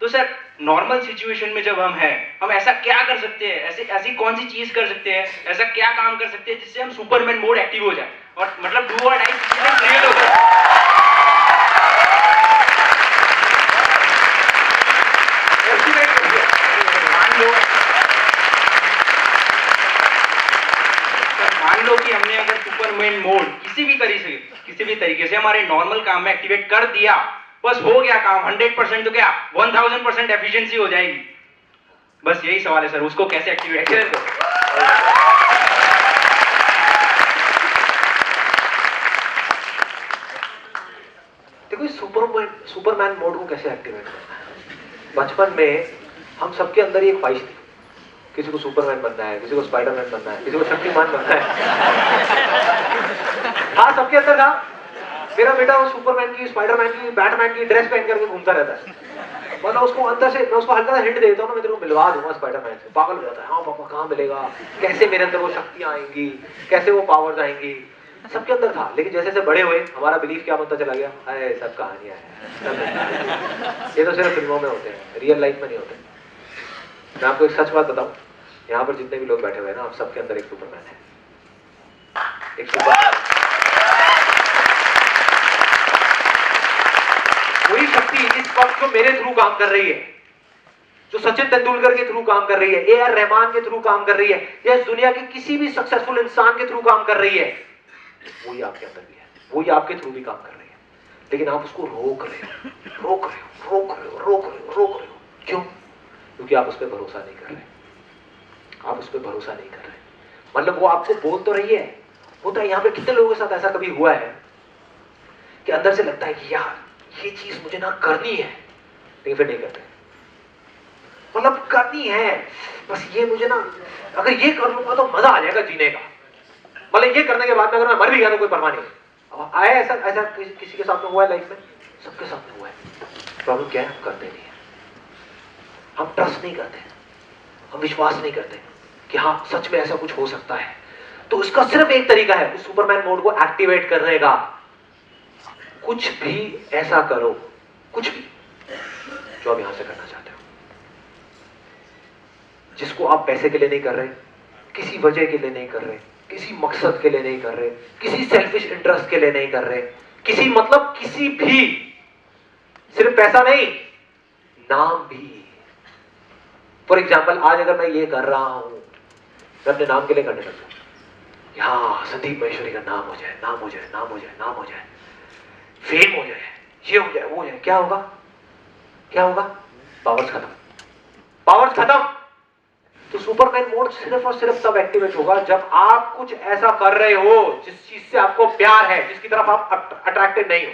तो सर, नॉर्मल सिचुएशन में जब हम हैं, हम ऐसा क्या कर सकते हैं, ऐसी कौन सी चीज कर सकते हैं, ऐसा क्या काम कर सकते हैं जिससे हम सुपरमैन मोड एक्टिव हो जाए और मतलब डू और डाई सिचुएशन क्रिएट हो जाए? लो कि हमने अगर सुपरमैन मोड किसी भी तरीके से हमारे नॉर्मल काम में एक्टिवेट कर दिया, बस हो गया काम। 100% तो क्या 1000% एफिशिएंसी हो जाएगी। बस यही सवाल है सर, उसको कैसे एक्टिवेट करें? देखो सुपरमैन मोड को कैसे एक्टिवेट करना है। बचपन में हम सबके अंदर ही एक ख्वाहिश थी, किसी को सुपरमैन बनना है, किसी को स्पाइडरमैन बनना है, किसी को शक्तिमान बनना है। हाँ, सबके अंदर था। मेरा बेटा वो सुपरमैन की, स्पाइडरमैन की, बैटमैन की ड्रेस पहन करके घूमता रहता है। मतलब उसको अंदर से, मैं उसको हल्का सा हिंट देता हूँ ना, मैं तेरे को मिलवा दूंगा स्पाइडरमैन से। पागल हो जाता है, हाँ पापा कहाँ मिलेगा, कैसे मेरे अंदर वो शक्तियाँ आएंगी, कैसे वो पावर्स आएंगी। सबके अंदर था। लेकिन जैसे जैसे बड़े हुए हमारा बिलीफ क्या बनता चला गया, अरे सब कहानियां हैं, ये तो सिर्फ फिल्मों में होते हैं, रियल लाइफ में नहीं होते। मैं आपको एक सच बात बताऊं, यहाँ पर जितने भी लोग बैठे हुए हैं ना, आप सबके अंदर एक सुपरमैन है, एक सुपरमैन। वही शक्ति इस वक्त जो मेरे थ्रू काम कर रही है, जो सचिन तेंदुलकर के थ्रू काम कर रही है, ए आर रहमान के थ्रू काम कर रही है, या इस दुनिया के किसी भी सक्सेसफुल इंसान के थ्रू काम कर रही है, वही आपके अंदर भी है, वही आपके थ्रू भी काम कर रही है। लेकिन आप उसको रोक रहे हो, रोक रहे हो, रोक रहे हो, रोक रहे हो, रोक रहे हो। क्यों? क्योंकि आप उस पर भरोसा नहीं कर रहे, आप उस पर भरोसा नहीं कर रहे। मतलब वो आपको बोल तो रही है, होता है यहाँ पे कितने लोगों के साथ ऐसा कभी हुआ है कि अंदर से लगता है कि यार ये चीज मुझे ना करनी है, लेकिन फिर नहीं करते। मतलब करनी है, बस ये मुझे ना, अगर ये कर लूंगा तो मजा आ जाएगा जीने का। मतलब ये करने के बाद में अगर मैं मर भी गया तो कोई परवाह नहीं। अब आया ऐसा ऐसा किसी के साथ में हुआ है लाइफ में? सबके साथ में हुआ है। प्रॉब्लम क्या है? हम करते नहीं है, हम ट्रस्ट नहीं करते, हम विश्वास नहीं करते कि हाँ सच में ऐसा कुछ हो सकता है। तो इसका सिर्फ एक तरीका है उस सुपरमैन मोड को एक्टिवेट करने का। कुछ भी ऐसा करो, कुछ भी जो आप यहां से करना चाहते हो, जिसको आप पैसे के लिए नहीं कर रहे, किसी वजह के लिए नहीं कर रहे, किसी मकसद के लिए नहीं कर रहे, किसी सेल्फिश इंटरेस्ट के लिए नहीं कर रहे, किसी मतलब किसी भी, सिर्फ पैसा नहीं, नाम भी। फॉर एग्जाम्पल आज अगर मैं ये कर रहा हूं, मैं अपने नाम के लिए करने लगता हूं, यहां संदीप महेश्वरी का नाम हो जाए, नाम हो जाए, नाम हो जाए, नाम हो जाए, फेम हो जाए, ये हो जाए, वो हो जाए, क्या होगा? क्या होगा? पावर्स खत्म, पावर्स खत्म। तो सुपरमैन मोड सिर्फ और सिर्फ तब एक्टिवेट होगा जब आप कुछ ऐसा कर रहे हो जिस चीज से आपको प्यार है, जिसकी तरफ आप अट्रैक्टेड नहीं हो।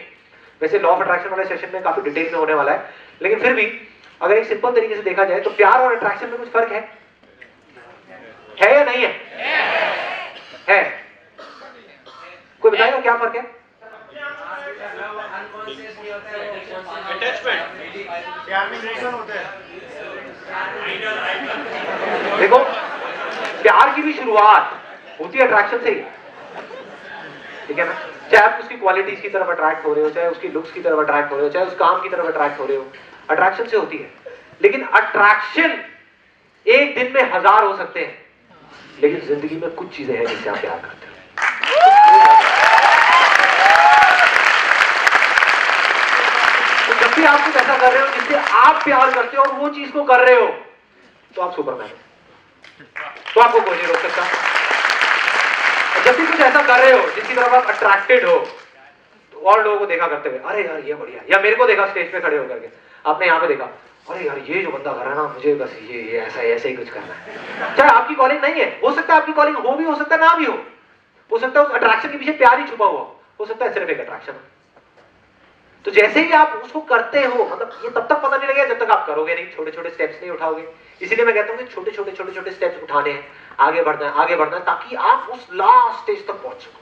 वैसे लॉ ऑफ अट्रैक्शन वाले सेशन में काफी डिटेल में होने वाला है, लेकिन फिर भी अगर एक सिंपल तरीके से देखा जाए तो प्यार और अट्रैक्शन में कुछ फर्क है या नहीं है? है। कोई बताएगा क्या फर्क है? देखो, प्यार की भी शुरुआत होती है अट्रैक्शन से ही, ठीक है ना? चाहे आप उसकी क्वालिटीज की तरफ अट्रैक्ट हो रहे हो, चाहे उसकी लुक्स की तरफ अट्रैक्ट हो रहे हो, चाहे उस काम की तरफ अट्रैक्ट हो रहे हो, अट्रैक्शन से होती है। लेकिन अट्रैक्शन एक दिन में 1000 हो सकते हैं, लेकिन जिंदगी में कुछ चीजें हैं जिससे आप प्यार करते हो। तो जब भी आप कुछ ऐसा कर रहे हो जिससे आप प्यार करते हो और वो चीज को कर रहे हो, तो आप सुपरमैन हो, तो आपको कोई नहीं रोक सकता। जब भी कुछ ऐसा कर रहे हो जिसकी तरफ आप अट्रैक्टेड हो, तो और लोगों को देखा करते हुए, अरे यार ये बढ़िया, या मेरे को देखा स्टेज पे खड़े होकर के, आपने यहाँ पे देखा, अरे यार ये जो बंदा कर रहा है ना, मुझे बस ये ऐसा ही कुछ करना है। चाहे आपकी कॉलिंग नहीं है, हो सकता है आपकी कॉलिंग हो भी, हो सकता है ना भी हो सकता है उस अट्रैक्शन के पीछे प्यार ही छुपा हुआ हो सकता है सिर्फ एक अट्रैक्शन। तो जैसे ही आप उसको करते हो, मतलब ये तब तक पता नहीं लगेगा जब तक आप करोगे नहीं, छोटे छोटे स्टेप्स नहीं उठाओगे। इसीलिए मैं कहता हूँ कि छोटे छोटे स्टेप्स उठाने हैं, आगे बढ़ना है, ताकि आप उस लास्ट स्टेज तक पहुंच सको।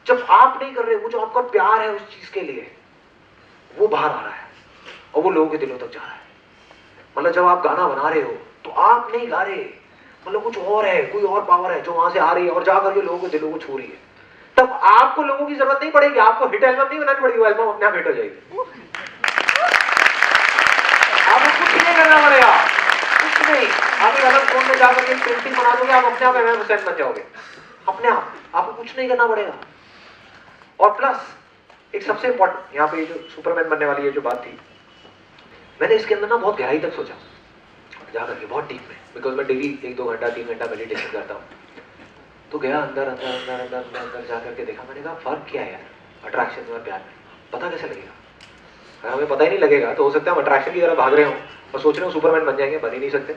जब आप नहीं कर रहे, वो जो आपका प्यार है उस चीज के लिए, वो बाहर आ रहा है और वो लोगों के दिलों तक जा रहा है। मतलब जब आप गाना बना रहे हो तो आप नहीं गा रहे, मतलब कुछ और है, कोई और पावर है जो वहां से आ रही है और जाकर के लोगों के दिलों को छू रही है। तब आपको लोगों की जरूरत नहीं पड़ेगी, आपको हिट एल्बम नहीं बनानी पड़ेगी, वो एल्बम अपने आप हिट हो जाएगी। आपको कुछ नहीं करना पड़ेगा, कुछ नहीं। आप एक अलग फोन में जाकर के पेंटिंग बना दोगे, आप अपने आप एमएम हुसैन बन जाओगे, अपने आप, आपको कुछ नहीं करना पड़ेगा। और प्लस एक सबसे इंपॉर्टेंट, यहाँ पे जो सुपरमैन बनने वाली ये जो बात थी, मैंने इसके अंदर ना बहुत गहराई तक सोचा जाकर के, बहुत डीप में, बिकॉज मैं डेली 1-2 घंटा 3 घंटा मेडिटेशन करता हूँ। तो गया अंदर अंदर अंदर अंदर अंदर अंदर जा करके देखा, मैंने कहा फर्क क्या है यार अट्रैक्शन और प्यार में, पता कैसे लगेगा? अगर हमें पता ही नहीं लगेगा तो हो सकता है हम अट्रैक्शन की तरह भाग रहे हो और सोच रहे हो सुपरमैन बन जाएंगे, बन ही नहीं सकते,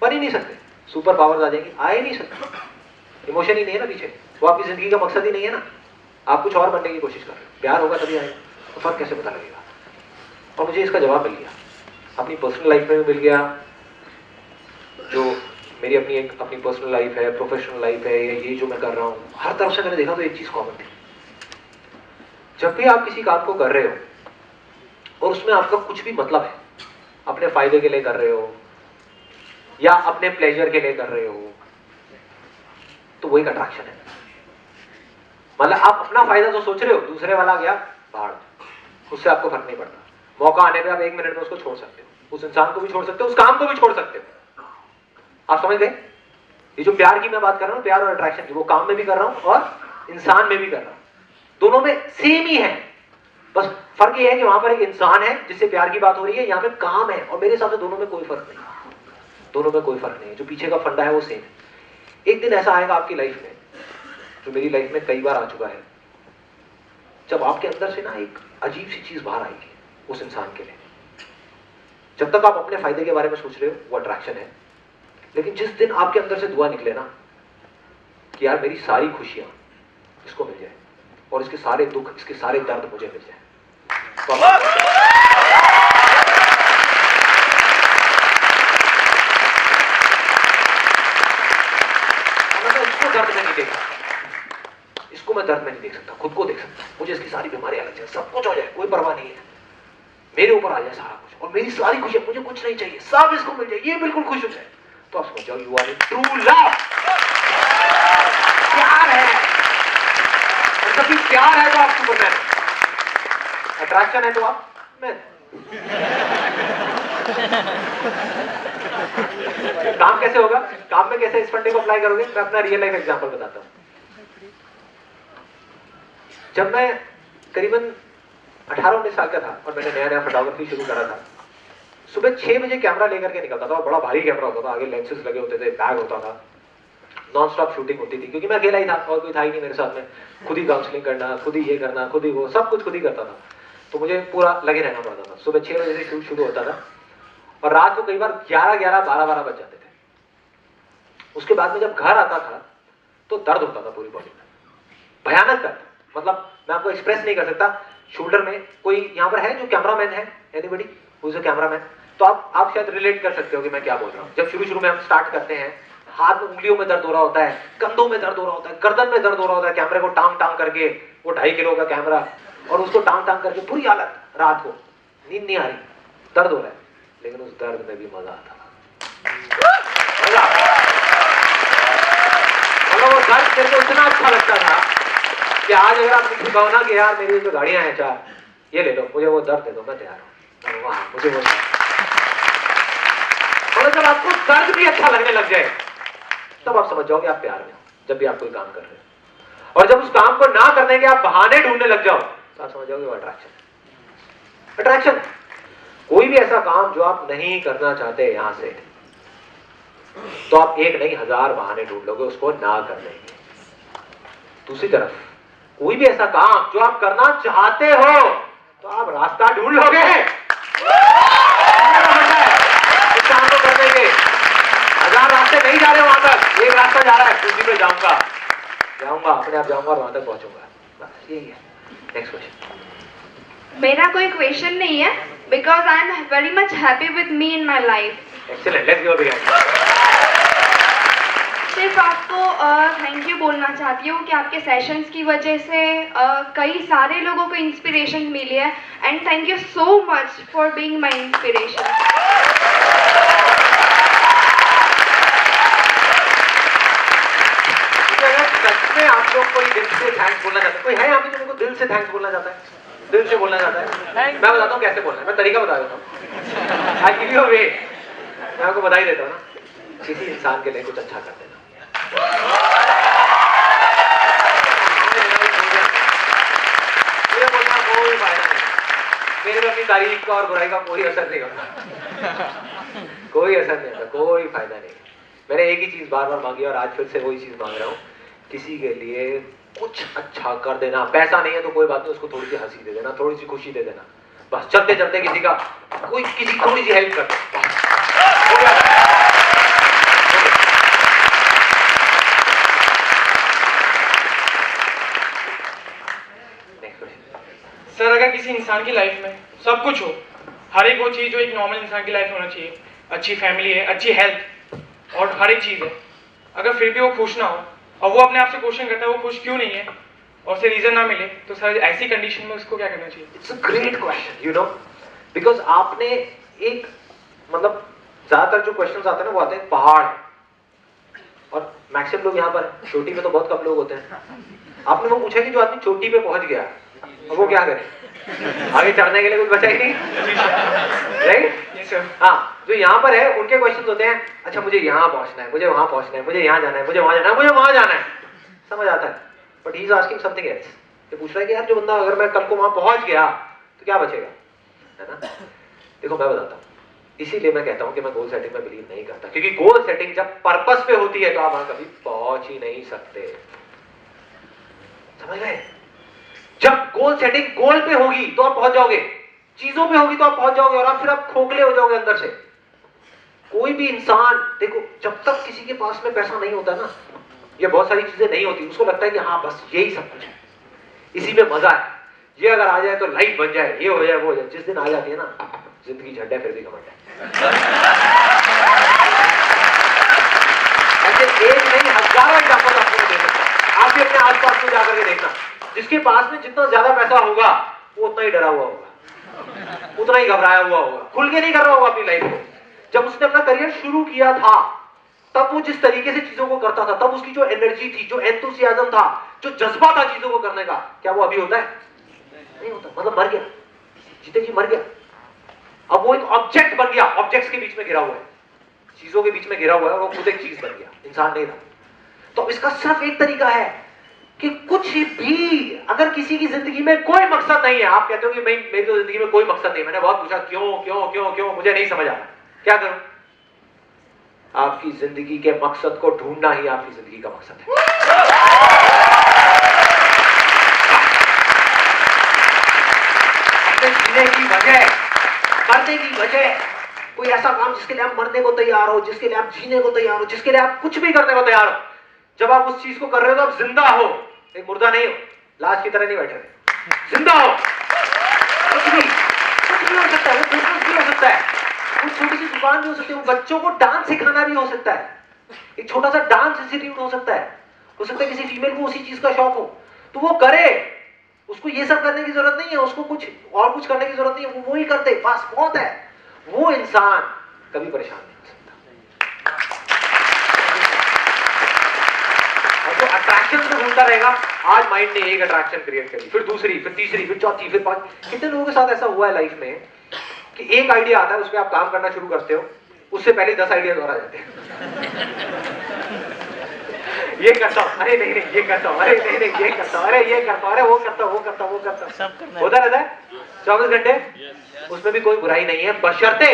बन ही नहीं सकते। सुपर पावर्स आ जाएंगी, आ ही नहीं सकते। इमोशन ही नहीं है ना पीछे, वो आपकी जिंदगी का मकसद ही नहीं है ना, आप कुछ और बनने की कोशिश कर रहे हो। प्यार होगा तभी आएगा, तो फर्क कैसे पता लगेगा? और मुझे इसका जवाब मिल गया, अपनी पर्सनल लाइफ में भी मिल गया, जो मेरी अपनी पर्सनल लाइफ है, प्रोफेशनल लाइफ है, ये जो मैं कर रहा हूँ, हर तरफ से मैंने देखा तो एक चीज कॉमन थी। जब भी आप किसी काम को कर रहे हो और उसमें आपका कुछ भी मतलब है, अपने फायदे के लिए कर रहे हो या अपने प्लेजर के लिए कर रहे हो, तो वो एक अट्रैक्शन है। मतलब आप अपना फायदा जो सोच रहे हो, दूसरे वाला गया बाहर, उससे आपको फर्क नहीं पड़ता। मौका आने पे आप 1 मिनट में उसको छोड़ सकते हो, उस इंसान को भी छोड़ सकते हो, उस काम को भी छोड़ सकते हो। आप समझ गए? ये जो प्यार की मैं बात कर रहा हूँ, प्यार और अट्रैक्शन की, वो काम में भी कर रहा हूँ और इंसान में भी कर रहा हूँ। दोनों में सेम ही है, बस फर्क ये है कि वहां पर एक इंसान है जिससे प्यार की बात हो रही है, यहाँ पे काम है, और मेरे हिसाब से दोनों में कोई फर्क नहीं है, दोनों में कोई फर्क नहीं है। जो पीछे का फंडा है वो सेम है। एक दिन ऐसा आएगा आपकी लाइफ में, जो मेरी लाइफ में कई बार आ चुका है, जब आपके अंदर से ना एक अजीब सी चीज बाहर आएगी उस इंसान के लिए। जब तक आप अपने फायदे के बारे में सोच रहे हो वो अट्रैक्शन है, लेकिन जिस दिन आपके अंदर से दुआ निकले ना कि यार मेरी सारी खुशियां इसको मिल जाए और इसके सारे दुख, इसके सारे दर्द मुझे मिल जाए, तो इसको दर्द में नहीं देख सकता, इसको मैं दर्द में नहीं देख सकता, खुद को देख सकता। मुझे इसकी सारी बीमारियां लग जाए, सब कुछ हो जाए, कोई परवाह नहीं है, मेरे ऊपर आ जाए सारा कुछ और मेरी सारी खुशियां, मुझे कुछ नहीं चाहिए, सब इसको मिल जाए, ये बिल्कुल खुश हो जाए, तो आप समझ जाओ you are in true love. प्यार है, और जब भी प्यार है तो आप सुपरमैन हो, अट्रैक्शन है तो आप मैन। काम कैसे होगा? काम में कैसे इस फंडे को अप्लाई करोगे? मैं अपना रियल लाइफ एग्जांपल बताता हूं। जब मैं करीबन 18-19 साल का था और मैंने नया नया फोटोग्राफी शुरू करा था, सुबह 6 बजे कैमरा लेकर के निकलता था, बड़ा भारी कैमरा होता था, आगे लेंसेज लगे होते थे, बैग होता था, नॉन स्टॉप शूटिंग होती थी, क्योंकि मैं अकेला ही था और कोई था ही नहीं मेरे साथ में। खुद ही काउंसलिंग करना, खुद ही ये करना, खुद ही वो, सब कुछ खुद ही करता था, तो मुझे पूरा लगे रहना पड़ता था। सुबह 6 बजे से शूट शुरू होता था और रात को कई बार 11-11, 12-12 बज जाते थे। उसके बाद में जब घर आता था तो दर्द होता था पूरी बॉडी में, भयानक दर्द, मतलब मैं आपको एक्सप्रेस नहीं कर सकता। शोल्डर में कोई यहाँ पर है जो कैमरामैन है, anybody who is a cameraman, तो आप शायद रिलेट कर सकते हो कि मैं क्या बोल रहा हूँ। जब शुरू में हम स्टार्ट करते हैं, हाथ में उंगलियों में दर्द हो रहा होता है, कंधों में दर्द हो रहा होता है, गर्दन में दर्द हो रहा होता है, कैमरे को टांग करके, वो 2.5 किलो का कैमरा, और उसको टांग करके बुरी हालत, रात को नींद नहीं आ रही, दर्द हो रहा है, लेकिन उस दर्द में भी मजा आता था। मतलब वो दर्द मेरे को इतना अच्छा लगता था कि आज अगर आप मुझे कहो ना कि यार मेरी जो गाड़ियां हैं 4, ये ले लो, मुझे वो दर्द दे दो, मैं तैयार हूँ, मुझे वो। और जब आपको दर्द भी अच्छा लगने लग जाए तब आप समझ जाओगे आप प्यार में हो, जब भी आप कोई काम कर रहे हो। और जब उस काम को ना करने के आप बहाने ढूंढने लग जाओ तो आप समझ जाओगे वो अट्रैक्शन। अट्रैक्शन कोई भी ऐसा काम जो आप नहीं करना चाहते यहां से, तो आप 1 नहीं 1000 बहाने ढूंढ लोगे उसको ना करने के। दूसरी तरफ कोई भी ऐसा काम जो आप करना चाहते हो तो आप रास्ता ढूंढ लोगे इस काम को करने के। 1000 रास्ते नहीं जा रहे वहां तक, एक रास्ता जा रहा है, उसी पे जाऊंगा अपने आप जाऊंगा और वहां तक पहुंचूंगा, बस यही है। Next question. मेरा कोई क्वेश्चन नहीं है, because I am very much happy with me in my life. Excellent, let's go begin. सिर्फ आपको थैंक यू बोलना चाहती हूँ कि आपके सेशंस की वजह से कई सारे लोगों को इंस्पिरेशन मिली है, and thank you so much for being my inspiration. सच में आप लोग कोई दिल से थैंक्स बोलना चाहते हैं? कोई है यहाँ पे जो मेरे को दिल से थैंक्स बोलना चाहता है? दिल से बोलना चाहता है? मैं बताता हूँ कैसे बोलना है, मैं तरीका बता देता हूँ। आई गिव यू अ वे, मैं आपको बता ही देता हूँ ना। किसी इंसान के लिए कुछ अच्छा कर देना, मुझे बोलना कोई फायदा नहीं, मेरे में अपनी तारीफ का और बुराई का कोई असर नहीं होता, कोई असर नहीं होता, कोई फायदा नहीं। मैंने एक ही चीज बार बार मांगी और आज फिर से वही चीज मांग रहा हूँ, किसी के लिए कुछ अच्छा कर देना। पैसा नहीं है तो कोई बात नहीं, उसको थोड़ी सी हंसी दे देना, थोड़ी सी खुशी दे देना, बस चलते चलते किसी का किसी थोड़ी सी हेल्प कर दो, हो गया। सर, अगर किसी इंसान की लाइफ में सब कुछ हो, हर एक वो चीज़ जो एक नॉर्मल इंसान की लाइफ में होना चाहिए, अच्छी फैमिली है, अच्छी हेल्थ और हर एक चीज़ है, अगर फिर भी वो खुश ना हो और वो अपने आप से क्वेश्चन करता है वो खुश क्यों नहीं है और उसे रीज़न ना मिले, तो सर ऐसी कंडीशन में उसको क्या करना चाहिए? It's a great question, you know, because आपने एक मतलब ज्यादातर जो क्वेश्चंस आते हैं ना वो आते हैं पहाड़, और मैक्सिमम लोग यहाँ पर चोटी पे तो बहुत कम लोग होते हैं। आपने वो पूछा कि जो आदमी चोटी पे पहुंच गया और वो क्या करे, आगे चढ़ने के लिए कुछ बचा ही नहीं, राइट? हाँ, जो यहाँ पर है उनके क्वेश्चन होते हैं, अच्छा मुझे यहाँ पहुंचना है, मुझे वहां पहुंचना है, मुझे यहाँ जाना है, मुझे वहां जाना है, मुझे वहां जाना है, समझ आता है। But he is asking something else, ये पूछ रहा है कि यार जो बंदा अगर मैं कल को वहां पहुंच गया तो क्या बचेगा, है ना? देखो मैं बताता हूँ, इसीलिए मैं कहता हूँ कि मैं गोल सेटिंग में बिलीव नहीं करता, क्योंकि गोल सेटिंग जब पर्पस पे होती है तो आप वहां कभी पहुंच ही नहीं सकते, समझ गए? जब गोल सेटिंग गोल पे होगी तो आप पहुंच जाओगे, चीजों पे होगी तो आप पहुंच जाओगे, और आप फिर आप खोखले हो जाओगे अंदर से। कोई भी इंसान देखो, जब तक किसी के पास में पैसा नहीं होता ना, ये बहुत सारी चीजें नहीं होती, उसको लगता है कि हाँ बस यही सब कुछ है, इसी में मजा है, ये अगर आ जाए तो लाइफ बन जाए, ये हो जाए वो हो जाए। जिस दिन आ जाती है ना जिंदगी झंडे फिर भी घमंड है। ऐसे एक नहीं हजारों एग्जांपल आपको दे सकता हूं, आप भी अपने आसपास में जाकर के देखना, जिसके पास में जितना ज्यादा पैसा होगा वो उतना ही डरा हुआ होगा, उतना ही घबराया हुआ होगा, खुल के नहीं कर रहा होगा अपनी लाइफ को। जब उसने अपना करियर शुरू किया था तब वो जिस तरीके से चीजों को करता था, तब उसकी जो एनर्जी थी, जो एंथुसियाज्म था, जो जज्बा था चीजों को करने का, क्या वो अभी होता है? नहीं होता, मतलब मर गया, जीते जी मर गया। अब वो एक ऑब्जेक्ट बन गया, ऑब्जेक्ट्स के बीच में घिरा हुआ है, चीजों के बीच में घिरा हुआ है, और वो खुद एक चीज बन गया, इंसान नहीं था। तो इसका सिर्फ एक तरीका है कि कुछ भी, अगर किसी की जिंदगी में कोई मकसद नहीं है, आप कहते हो कि मेरी तो जिंदगी में कोई मकसद नहीं, मैंने बहुत पूछा क्यों क्यों क्यों क्यों, मुझे नहीं समझ आ रहा, क्या करूं? आपकी जिंदगी के मकसद को ढूंढना ही आपकी जिंदगी का मकसद है। अपने जीने की वजह, मरने की वजह, कोई ऐसा काम जिसके लिए आप मरने को तैयार हो, जिसके लिए आप जीने को तैयार हो, जिसके लिए आप कुछ भी करने को तैयार हो। जब आप उस चीज को कर रहे हो तो आप जिंदा हो, एक मुर्दा नहीं हो, लाश की तरह नहीं बैठे हुए, जिंदा हो। कुछ भी हो सकता है, वो बिजनेस भी हो सकता है, वो छोटी सी दुकान भी हो सकती है, वो बच्चों को डांस सिखाना भी हो सकता है, एक छोटा सा डांस इंस्टीट्यूट हो सकता है किसी फीमेल को उसी चीज का शौक हो तो वो करे, उसको ये सब करने की जरूरत नहीं है, उसको कुछ और कुछ करने की जरूरत नहीं है, वो ही करते, बस बहुत है। वो इंसान कभी परेशान नहीं हो सकता। और जो अट्रैक्शन को ढूंढता रहेगा, आज माइंड ने एक अट्रैक्शन क्रिएट करी, फिर दूसरी, फिर तीसरी, फिर चौथी, फिर पांच। कितने लोगों के साथ ऐसा हुआ है लाइफ में कि एक आइडिया आता है, उस पर आप काम करना शुरू करते हो, उससे पहले 10 आइडियाज और आ जाते हैं। ये करता हूँ, अरे नहीं नहीं ये करता हूँ, अरे नहीं नहीं ये करता हूँ, अरे ये करता हूँ, अरे वो करता हूँ, वो करता हूँ, वो करता हूँ, होता रहता है 24 घंटे। उसमें भी कोई बुराई नहीं है, बशर्ते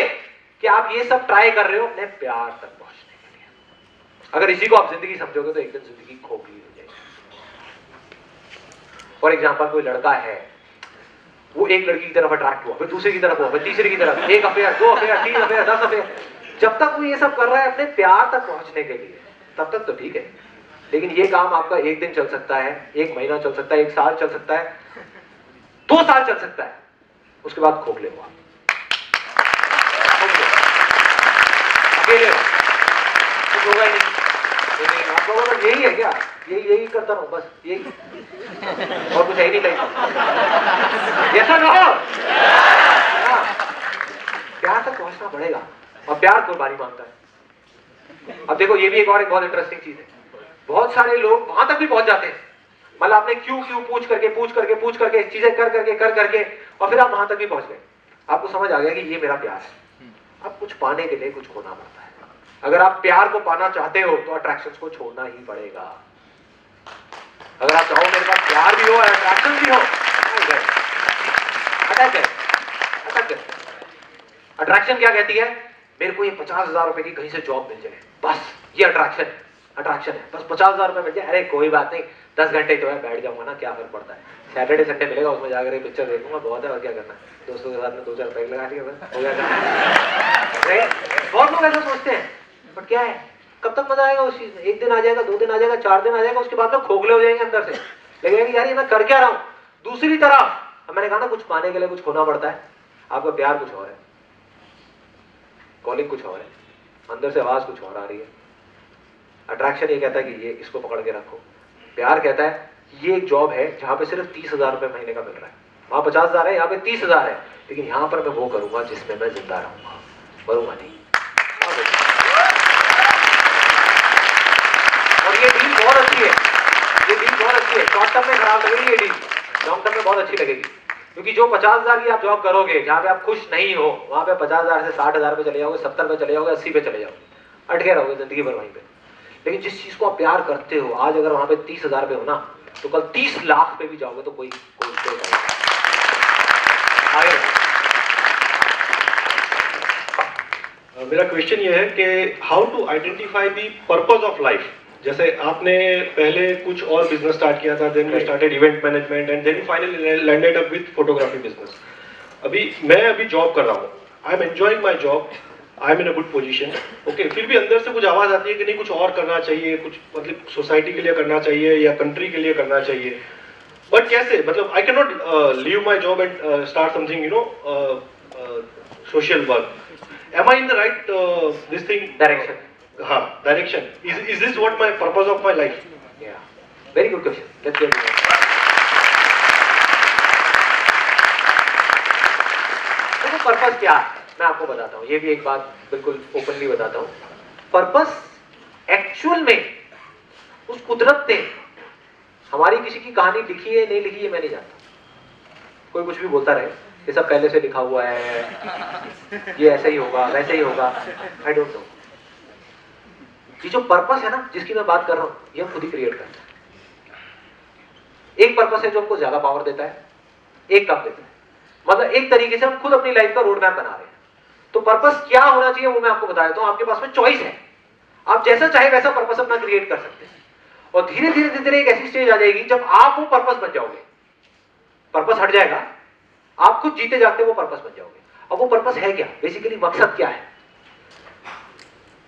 कि आप ये सब ट्राई कर रहे हो अपने प्यार तक पहुंचने के लिए। अगर इसी को आप जिंदगी समझोगे तो एक दिन जिंदगी खोखली हो जाएगी। फॉर एग्जाम्पल, कोई लड़का है, वो एक लड़की की तरफ अट्रैक्ट हुआ, फिर दूसरी की तरफ हुआ, फिर तीसरी की तरफ, 1 अफेयर, 2 अफेयर, 3 अफेयर, 10 अफेयर। जब तक वो ये सब कर रहा है अपने प्यार तक पहुंचने के लिए, तब तक तो ठीक है, लेकिन ये काम आपका 1 दिन चल सकता है, 1 महीना चल सकता है, 1 साल चल सकता है, 2 साल चल सकता है, उसके बाद खोखले हुआ, अकेले हो, कुछ होगा ही नहीं। आप लोगों का यही है क्या? यही करता रहूं बस, यही, और कुछ है ही नहीं लाइफ। ऐसा ना हो, प्यार तक पहुंचना पड़ेगा, और प्यार कुर्बानी मांगता है। अब देखो, ये भी एक और एक बहुत इंटरेस्टिंग चीज है, बहुत सारे लोग वहां तक भी पहुंच जाते हैं, मतलब आपने क्यों पूछ करके चीजें कर करके और फिर आप वहां तक भी पहुंच गए, आपको समझ आ गया कि ये मेरा प्यार है। अब कुछ पाने के लिए कुछ खोना पड़ता है। अगर आप प्यार को पाना चाहते हो तो अट्रैक्शंस को छोड़ना ही पड़ेगा। अगर आप चाहो मेरे पास प्यार भी हो और अट्रैक्शन भी हो, अट्रैक्शन क्या कहती है? मेरे को ये 50,000 रुपए की कहीं से जॉब मिल जाए, बस ये अट्रैक्शन है। बस 50,000 रुपये मिल जाए, अरे कोई बात नहीं, 10 घंटे तो है, बैठ जाऊंगा ना, क्या फर्क पड़ता है, सैटरडे संडे मिलेगा, उसमें जाकर पिक्चर देखूंगा, बहुत है, और क्या करना है, दोस्तों के साथ में 2-4 पैक लगा दिया बस, हो गया। बहुत लोग ऐसा सोचते हैं, बट क्या है, कब तक मजा आएगा उस चीज में? 1 दिन आ जाएगा, 2 दिन आ जाएगा, 4 दिन आ जाएगा, उसके बाद में खोखले हो जाएंगे अंदर से, लगेगा कि यार ये मैं कर क्या रहा हूँ। दूसरी तरफ मैंने कहा ना, कुछ पाने के लिए कुछ खोना पड़ता है। आपका प्यार कुछ और है, कॉलिंग कुछ और है, अंदर से आवाज कुछ और आ रही है। अट्रैक्शन ये कहता है कि ये इसको पकड़ के रखो, प्यार कहता है ये एक जॉब है जहां पे सिर्फ 30,000 रुपए महीने का मिल रहा है, वहां 50,000 है, यहाँ पे 30,000 है, लेकिन यहाँ पर मैं वो करूंगा जिसमें मैं जिंदा रहूंगा, मरूंगा नहीं। और ये डील बहुत अच्छी है, ये डील बहुत अच्छी है। शॉर्ट टर्म में खराब लगेगी ये डील, लॉन्ग टर्म में बहुत अच्छी लगेगी, क्योंकि जो 50,000 की आप जॉब करोगे जहां पे आप खुश नहीं हो, वहां पे 50,000 से 60,000 पे चले जाओगे, 70 पे चले जाओगे, 80 पे चले जाओगे, अटके रहोगे जिंदगी भर वहीं पे। लेकिन जिस चीज को आप प्यार करते हो, आज अगर वहां पे 30,000 पे हो ना, तो कल 30 लाख पे भी जाओगे तो कोई आगे। मेरा क्वेश्चन ये है कि how to identify the purpose of life. जैसे आपने पहले कुछ और बिजनेस स्टार्ट किया था, then you started event management and then finally landed up with photography business. मैं जॉब कर रहा हूँ, I am enjoying my job, I am in a good position, okay, फिर भी अंदर से कुछ आवाज आती है कि नहीं कुछ और करना चाहिए, कुछ मतलब सोसाइटी के लिए करना चाहिए या कंट्री के लिए करना चाहिए, बट कैसे, मतलब I can not leave my job and start something, you know, social work. Am I in the right this thing direction? Direction. Is this what my purpose of my life? Yeah, very good question. Let's get it. देखो purpose क्या है, मैं आपको बताता हूँ, ये भी एक बात बिल्कुल ओपनली बताता हूँ। पर्पस एक्चुअल में उस कुदरत ने हमारी किसी की कहानी लिखी है नहीं लिखी है मैं नहीं जानता, कोई कुछ भी बोलता रहे, ये सब पहले से लिखा हुआ है, ये ऐसा ही होगा वैसे ही होगा, आई डोंट नो। ये जो पर्पस है ना जिसकी मैं बात कर रहा हूँ, ये हम खुद ही क्रिएट करते हैं। एक पर्पस है जो हमको ज्यादा पावर देता है, एक कम देता है, मतलब एक तरीके से हम खुद अपनी लाइफ का रोड मैप बना रहे हैं। तो पर्पस क्या होना चाहिए वो मैं आपको बता देता हूँ। आपके पास में चॉइस है, आप जैसा चाहे वैसा पर्पस अपना क्रिएट कर सकते हैं, और धीरे धीरे धीरे एक ऐसी स्टेज आ जाएगी जब आप वो पर्पस बन जाओगे, पर्पस हट जाएगा, आप खुद जीते जागते वो पर्पस बन जाओगे। अब वो पर्पस है क्या, बेसिकली मकसद क्या है?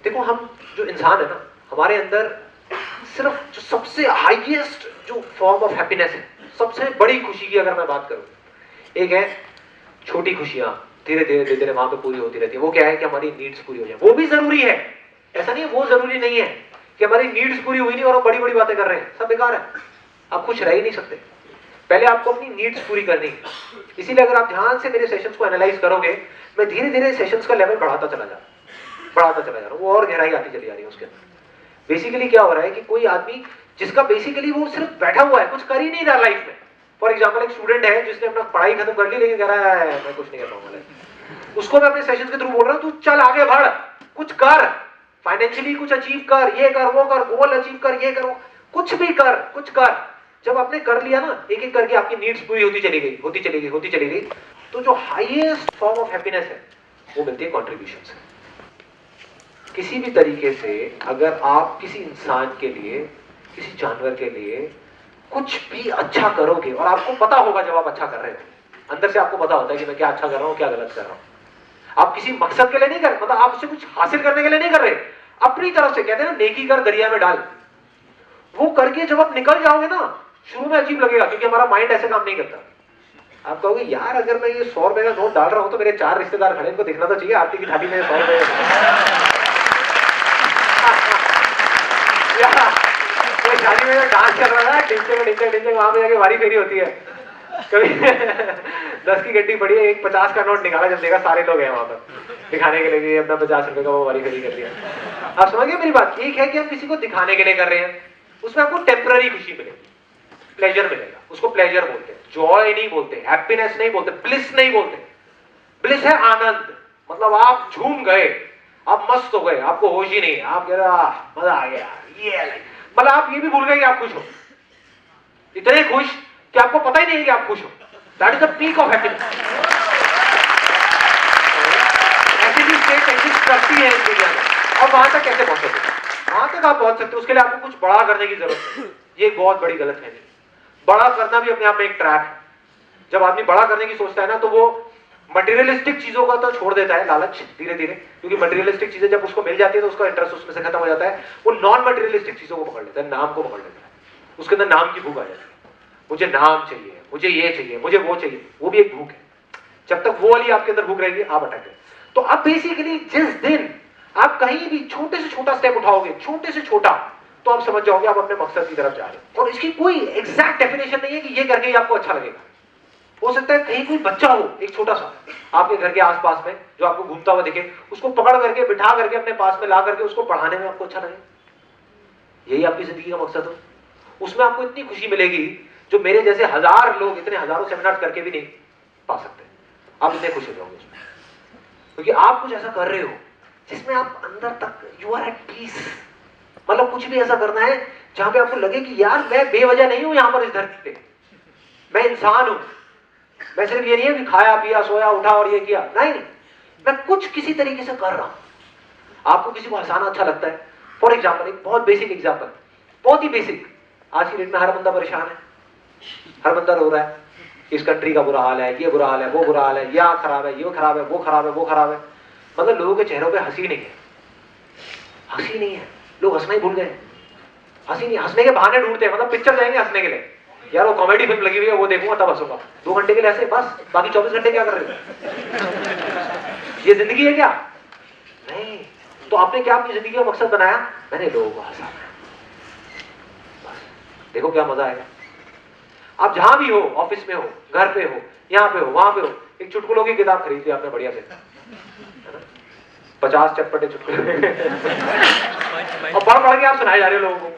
देखो हम जो इंसान है ना, हमारे अंदर सिर्फ जो सबसे हाईएस्ट जो फॉर्म ऑफ हैप्पीनेस है, सबसे बड़ी खुशी की अगर मैं बात करूं, एक है छोटी खुशियां धीरे धीरे धीरे वहां पे पूरी होती रहती है। वो क्या है कि हमारी नीड्स पूरी हो जाए, वो भी जरूरी है, ऐसा नहीं है वो जरूरी नहीं है कि हमारी नीड्स पूरी हुई नहीं और हम बड़ी बड़ी बातें कर रहे हैं, सब बेकार है, आप खुश रह ही नहीं सकते। पहले आपको अपनी नीड्स पूरी करनी है। इसीलिए अगर आप ध्यान से मेरे सेशंस को एनालाइज करोगे, मैं धीरे धीरे सेशंस का लेवल बढ़ाता चला जा रहा हूँ, वो और गहराई आती चली जा रही है उसके अंदर। बेसिकली क्या हो रहा है कि कोई आदमी जिसका बेसिकली वो सिर्फ बैठा हुआ है, कुछ कर ही नहीं रहा लाइफ में। फॉर एग्जाम्पल एक स्टूडेंट है जिसने अपना पढ़ाई खत्म कर ली लेकिन कह रहा है मैं कुछ नहीं कर पाऊंगा, उसको मैं अपने सेशन के थ्रू बोल रहा हूँ तू चल आगे बढ़, कुछ कर, फाइनेंशियली कुछ अचीव कर, ये कर वो कर, गोल अचीव कर, ये कर वो, कुछ भी कर, कुछ कर। जब आपने कर लिया ना, एक एक करके आपकी नीड्स पूरी होती चली गई, तो जो हाईएस्ट फॉर्म ऑफ हैप्पीनेस है वो मिलती है कंट्रीब्यूशन से। किसी भी तरीके से अगर आप किसी इंसान के लिए, किसी जानवर के लिए कुछ भी अच्छा करोगे, और आपको पता होगा जब आप अच्छा कर रहे हो, अंदर से आपको पता होता है कि मैं क्या अच्छा कर रहा हूँ क्या गलत कर रहा हूँ, आप किसी मकसद के लिए नहीं कर रहे, मतलब आप उससे कुछ हासिल करने के लिए नहीं कर रहे, अपनी तरफ से, कहते हैं ना नेकी कर दरिया में डाल, वो करके जब आप निकल जाओगे ना, शुरू में अजीब लगेगा क्योंकि हमारा माइंड ऐसे काम नहीं करता। आप कहोगे यार अगर मैं ये 100 रुपए का नोट डाल रहा हूं तो मेरे 4 रिश्तेदार खड़े, इनको दिखना तो चाहिए आरती की थाली में 100 रुपए। कोई शादी में डांस कर रहा है, डिंचे वहां पे जाके वारी फेरी होती है, कभी 10 की गड्डी पड़ी है, एक 50 का नोट निकाला, जब देखा सारे लोग हैं वहां पर दिखाने के लिए अपना 50 रुपए का वो वारी फेरी कर दिया। आप समझ गए मेरी बात? एक है कि हम किसी को दिखाने के लिए कर रहे हैं, उसमें आपको टेम्पररी खुशी मिलेगी, प्लेजर मिलेगा, उसको प्लेजर बोलते हैं, जॉय नहीं बोलते, हैप्पीनेस नहीं बोलते, ब्लिस नहीं बोलते। ब्लिस है आनंद, मतलब आप झूम गए, आप मस्त हो गए, आपको होश ही नहीं, आप कह रहे मजा आ गया, ये मतलब आप ये भी भूल गए कि आप खुश हो, इतने खुश कि आपको पता ही नहीं है कि आप खुश हो। That is the peak of happiness. ऐसी भी स्टेट एग्जिस्ट करती है इस दुनिया में, और वहां तक कैसे पहुंचोगे? वहां तक आप पहुंच सकते हो, उसके लिए आपको कुछ बड़ा करने की जरूरत है। ये एक बहुत बड़ी गलत है। बड़ा करना भी अपने आप में एक ट्रैप है। जब आदमी बड़ा करने की सोचता है ना, तो वो मटेरियलिस्टिक चीजों का तो छोड़ देता है, लालच धीरे धीरे, क्योंकि मटेरियलिस्टिक चीजें जब उसको मिल जाती है तो उसका इंटरेस्ट उसमें से खत्म हो जाता है। वो नॉन मटेरियलिस्टिक चीजों को पकड़ लेता है, नाम को पकड़ लेता है, उसके अंदर नाम की भूख आ जाती है। मुझे नाम चाहिए, मुझे ये चाहिए, मुझे वो चाहिए, वो भी एक भूख है। जब तक वो वाली आपके अंदर भूख रहेगी, आप अटक गए। तो अब बेसिकली जिस दिन आप कहीं भी छोटे से छोटा स्टेप उठाओगे, छोटे से छोटा, तो आप समझ जाओगे आप अपने मकसद की तरफ जा रहे हो। और इसकी कोई एग्जैक्ट डेफिनेशन नहीं है कि ये करके ही आपको अच्छा लगेगा। हो सकता है कहीं कोई बच्चा हो, एक छोटा सा आपके घर के आसपास में, जो आपको घूमता हुआ दिखे, उसको पकड़ करके बिठा करके अपने पास में ला करके उसको पढ़ाने में आपको अच्छा लगे। यही आपकी जिंदगी का मकसद हो, उसमें आपको इतनी खुशी मिलेगी जो मेरे जैसे हजार लोग इतने हजारों सेमिनार करके भी नहीं पा सकते। आप इतने खुश हो जाओगे उसमें, क्योंकि आप कुछ ऐसा कर रहे हो जिसमें आप अंदर तक यू आर एट पीस। मतलब कुछ भी ऐसा करना है जहां पे आपको लगे कि यार मैं बेवजह नहीं हूं यहां पर इस धरती पे, मैं इंसान हूं। मैं सिर्फ ये नहीं है कि खाया पिया सोया उठा और ये किया, नहीं, मैं कुछ किसी तरीके से कर रहा हूं। आपको किसी को हंसाना अच्छा लगता है, फॉर एग्जाम्पल, एक बहुत बेसिक एग्जाम्पल, बहुत ही बेसिक। आज की डेट में हर बंदा परेशान है, हर बंदा रो रहा है, इस कंट्री का बुरा हाल है, ये बुरा हाल है, वो बुरा हाल है, ये खराब है, ये खराब है, वो खराब है, वो खराब है। मतलब लोगों के चेहरों पे हंसी नहीं है, हंसी नहीं है, लोग हंसना ही भूल गए। हंसी नहीं, हंसने के बहाने ढूंढते हैं। मतलब पिक्चर जाएंगे हंसने के लिए, यार वो कॉमेडी फिल्म लगी हुई है वो देखूंगा तब हंसूंगा, 2 घंटे के लिए हंसे बस, बाकी 24 घंटे क्या कर रहे हो? ये जिंदगी है क्या? नहीं। तो आपने क्या अपनी जिंदगी का मकसद बनाया? मैंने लोगों को हंसाना है, बस। देखो क्या मजा आएगा। आप जहां भी हो, ऑफिस में हो, घर पे हो, यहाँ पे हो, वहां पे हो, एक चुटकुलों की किताब खरीद ली आपने बढ़िया से, 50 चटपटे चुटकुले और पढ़ पढ़ के आप सुनाए जा रहे हो लोगों को।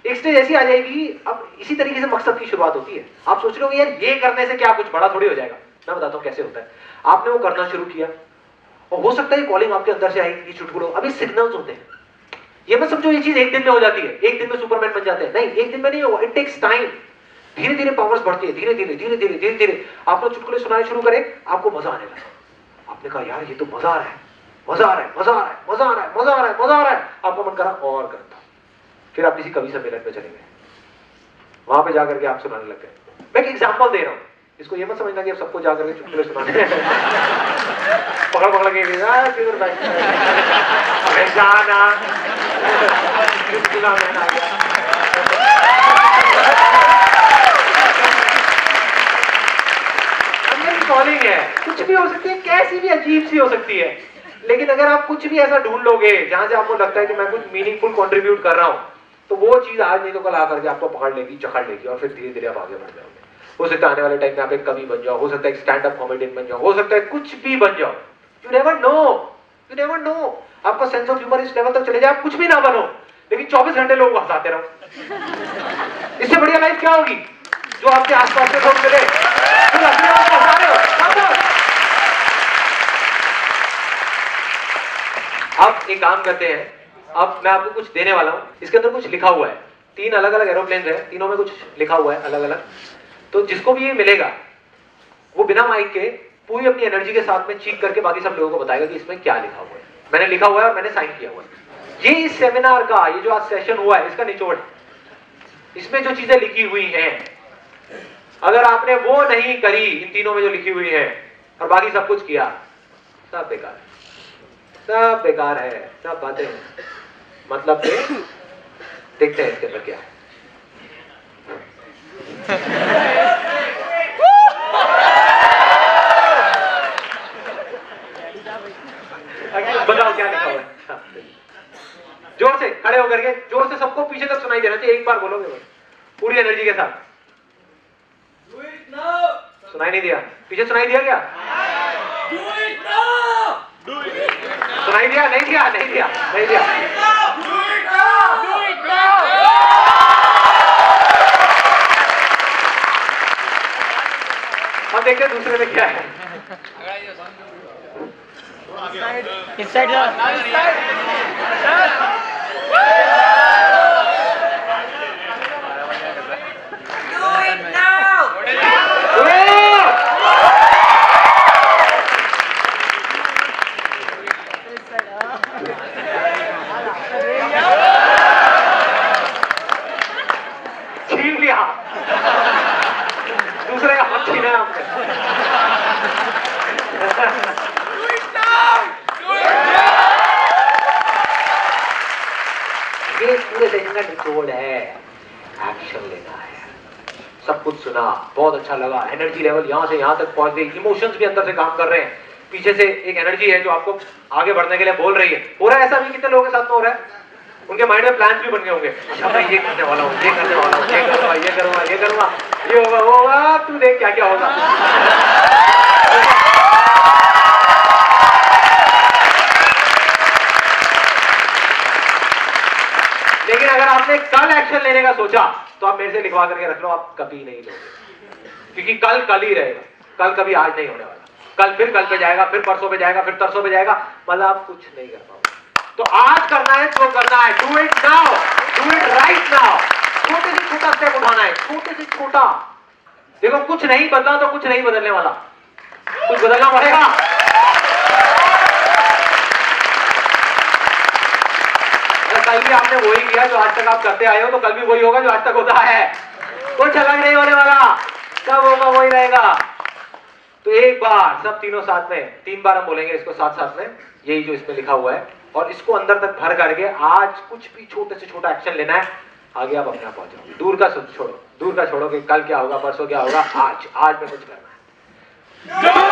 एक स्टेज ऐसी आ जाएगी, अब इसी तरीके से मकसद की शुरुआत होती है। आप सोच रहे हो यार ये करने से क्या कुछ बड़ा थोड़ी हो जाएगा। मैं बताता हूँ कैसे होता है। आपने वो करना शुरू किया और हो सकता है कॉलिंग आपके अंदर से आएगी, चुटकुलों, अभी सिग्नल्स होते हैं। ये मत समझो ये चीज एक दिन में हो जाती है, एक दिन में सुपरमैन बन जाते हैं, नहीं, एक दिन में नहीं होगा। It takes time. धीरे धीरे पावर्स बढ़ती है, धीरे धीरे धीरे धीरे धीरे धीरे आपने चुटकुले सुनाने शुरू करे, आपको मजा आने लगा। आपने कहा यार ये तो मजा आ रहा है, मजा आ रहा है, मजा आ रहा है, मजा आ रहा है, मजा आ रहा है, मजा आ रहा है। आपका मन करा और करता। फिर आप किसी कवि सम्मेलन में चले गए, वहां पे जाकर के आप सुनाने लग गए। मैं एक एग्जांपल दे रहा हूं, इसको ये मत समझना कि आप सबको जाकर के चुटकुले सुनाने पकड़ पकड़ के जाना चुटकुला मैंने आ गया। कॉलिंग है, कुछ भी हो सकती है, कैसी भी अजीब सी हो सकती है, लेकिन अगर आप कुछ भी ऐसा ढूंढ लोगे जहां से आपको लगता है कि मैं कुछ मीनिंगफुल कंट्रीब्यूट कर रहा हूं, तो वो चीज आज नहीं तो कल आकर के आपको पकड़ लेगी, जकड़ लेगी, और फिर धीरे धीरे आप आगे बढ़ जाओगे। हो सकता है आने वाले टाइम में आप एक कवि बन जाओ, हो सकता है एक स्टैंड अप कॉमेडियन बन जाओ, हो सकता है कुछ भी बन जाओ। You never know, you never know. आपका सेंस ऑफ ह्यूमर इस लेवल तक चले जाए, आप कुछ भी ना बनो, लेकिन 24 घंटे लोगों को हंसाते रहो। इससे बढ़िया लाइफ क्या होगी? जो आपके आसपास के लोग मिले, फिर अपने आप को हंसा रहे हो। अब एक काम करते हैं, अब मैं आपको कुछ देने वाला हूं, इसके अंदर कुछ लिखा हुआ है। 3 अलग अलग एरोप्लेन है, तीनों में कुछ लिखा हुआ है अलग अलग। तो जिसको भी ये मिलेगा वो बिना माइक के पूरी अपनी एनर्जी के साथ में चीख करके बाकी सब लोगों को बताएगा कि इसमें क्या लिखा हुआ है। मैंने लिखा हुआ है और मैंने साइन किया हुआ है। ये इस सेमिनार का, ये जो आज सेशन हुआ है, इसका निचोड़ है। इसमें जो चीजें लिखी हुई हैं, अगर आपने वो नहीं करी इन तीनों में जो लिखी हुई है और बाकी सब कुछ किया, सब बेकार है, सब बेकार है, सब बातें हैं। मतलब देखते हैं इसके अंदर क्या है। बताओ क्या लिखा हुआ है? जोर से खड़े होकर के, जोर से सबको पीछे तक सुनाई देना चाहिए। एक बार बोलोगे बस पूरी एनर्जी के साथ। सुनाई नहीं दिया? पीछे सुनाई दिया क्या? सुनाई दिया? नहीं दिया? नहीं दिया? नहीं दिया? अब देखते हैं दूसरे में क्या है। इस साइड Yeah. दूसरे का हक छीना है आपने। ये पूरे सेशन का निचोड़ है, एक्शन लेना है। सब कुछ सुना, बहुत अच्छा लगा, एनर्जी लेवल यहाँ से यहाँ तक पहुंच गई, इमोशंस भी अंदर से काम कर रहे हैं, पीछे से एक एनर्जी है जो आपको आगे बढ़ने के लिए बोल रही है। हो रहा है ऐसा भी? कितने लोगों के साथ में हो रहा है? उनके माइंड में प्लान्स भी बन गए होंगे, अच्छा मैं ये करने वाला हूँ, ये करने वाला हूँ, ये करूँगा, ये करूँगा, ये करूँगा, ये होगा, वो होगा, तू देख क्या क्या होगा। लेकिन अगर आपने कल एक्शन लेने का सोचा तो आप मेरे से लिखवा करके रख लो, आप कभी नहीं लोगे, क्योंकि कल कल ही रहेगा, कल कभी आज नहीं होने वाला। कल पे जाएगा, फिर परसों पे जाएगा, फिर तरसों पे जाएगा, मतलब आप कुछ नहीं कर पाओगे। तो आज करना है जो करना है, do it now, do it right now. छोटे से छोटा स्टेप उठाना है, छोटे से छोटा। देखो कुछ नहीं बदला तो कुछ नहीं बदलने वाला, कुछ बदलना पड़ेगा। कल भी आपने वही किया जो आज तक आप करते आए हो, तो कल भी वही होगा जो आज तक होता है। कुछ अलग नहीं होने वाला, सब होगा वही रहेगा। तो एक बार सब तीनों साथ में, 3 बार हम बोलेंगे इसको साथ साथ में, यही जो इसमें लिखा हुआ है, और इसको अंदर तक भर करके आज कुछ भी छोटे से छोटा एक्शन लेना है। आगे आप अपने आप पहुंचो, दूर का छोड़ो, दूर का छोड़ो कि कल क्या होगा, परसों क्या होगा, आज में कुछ करना है।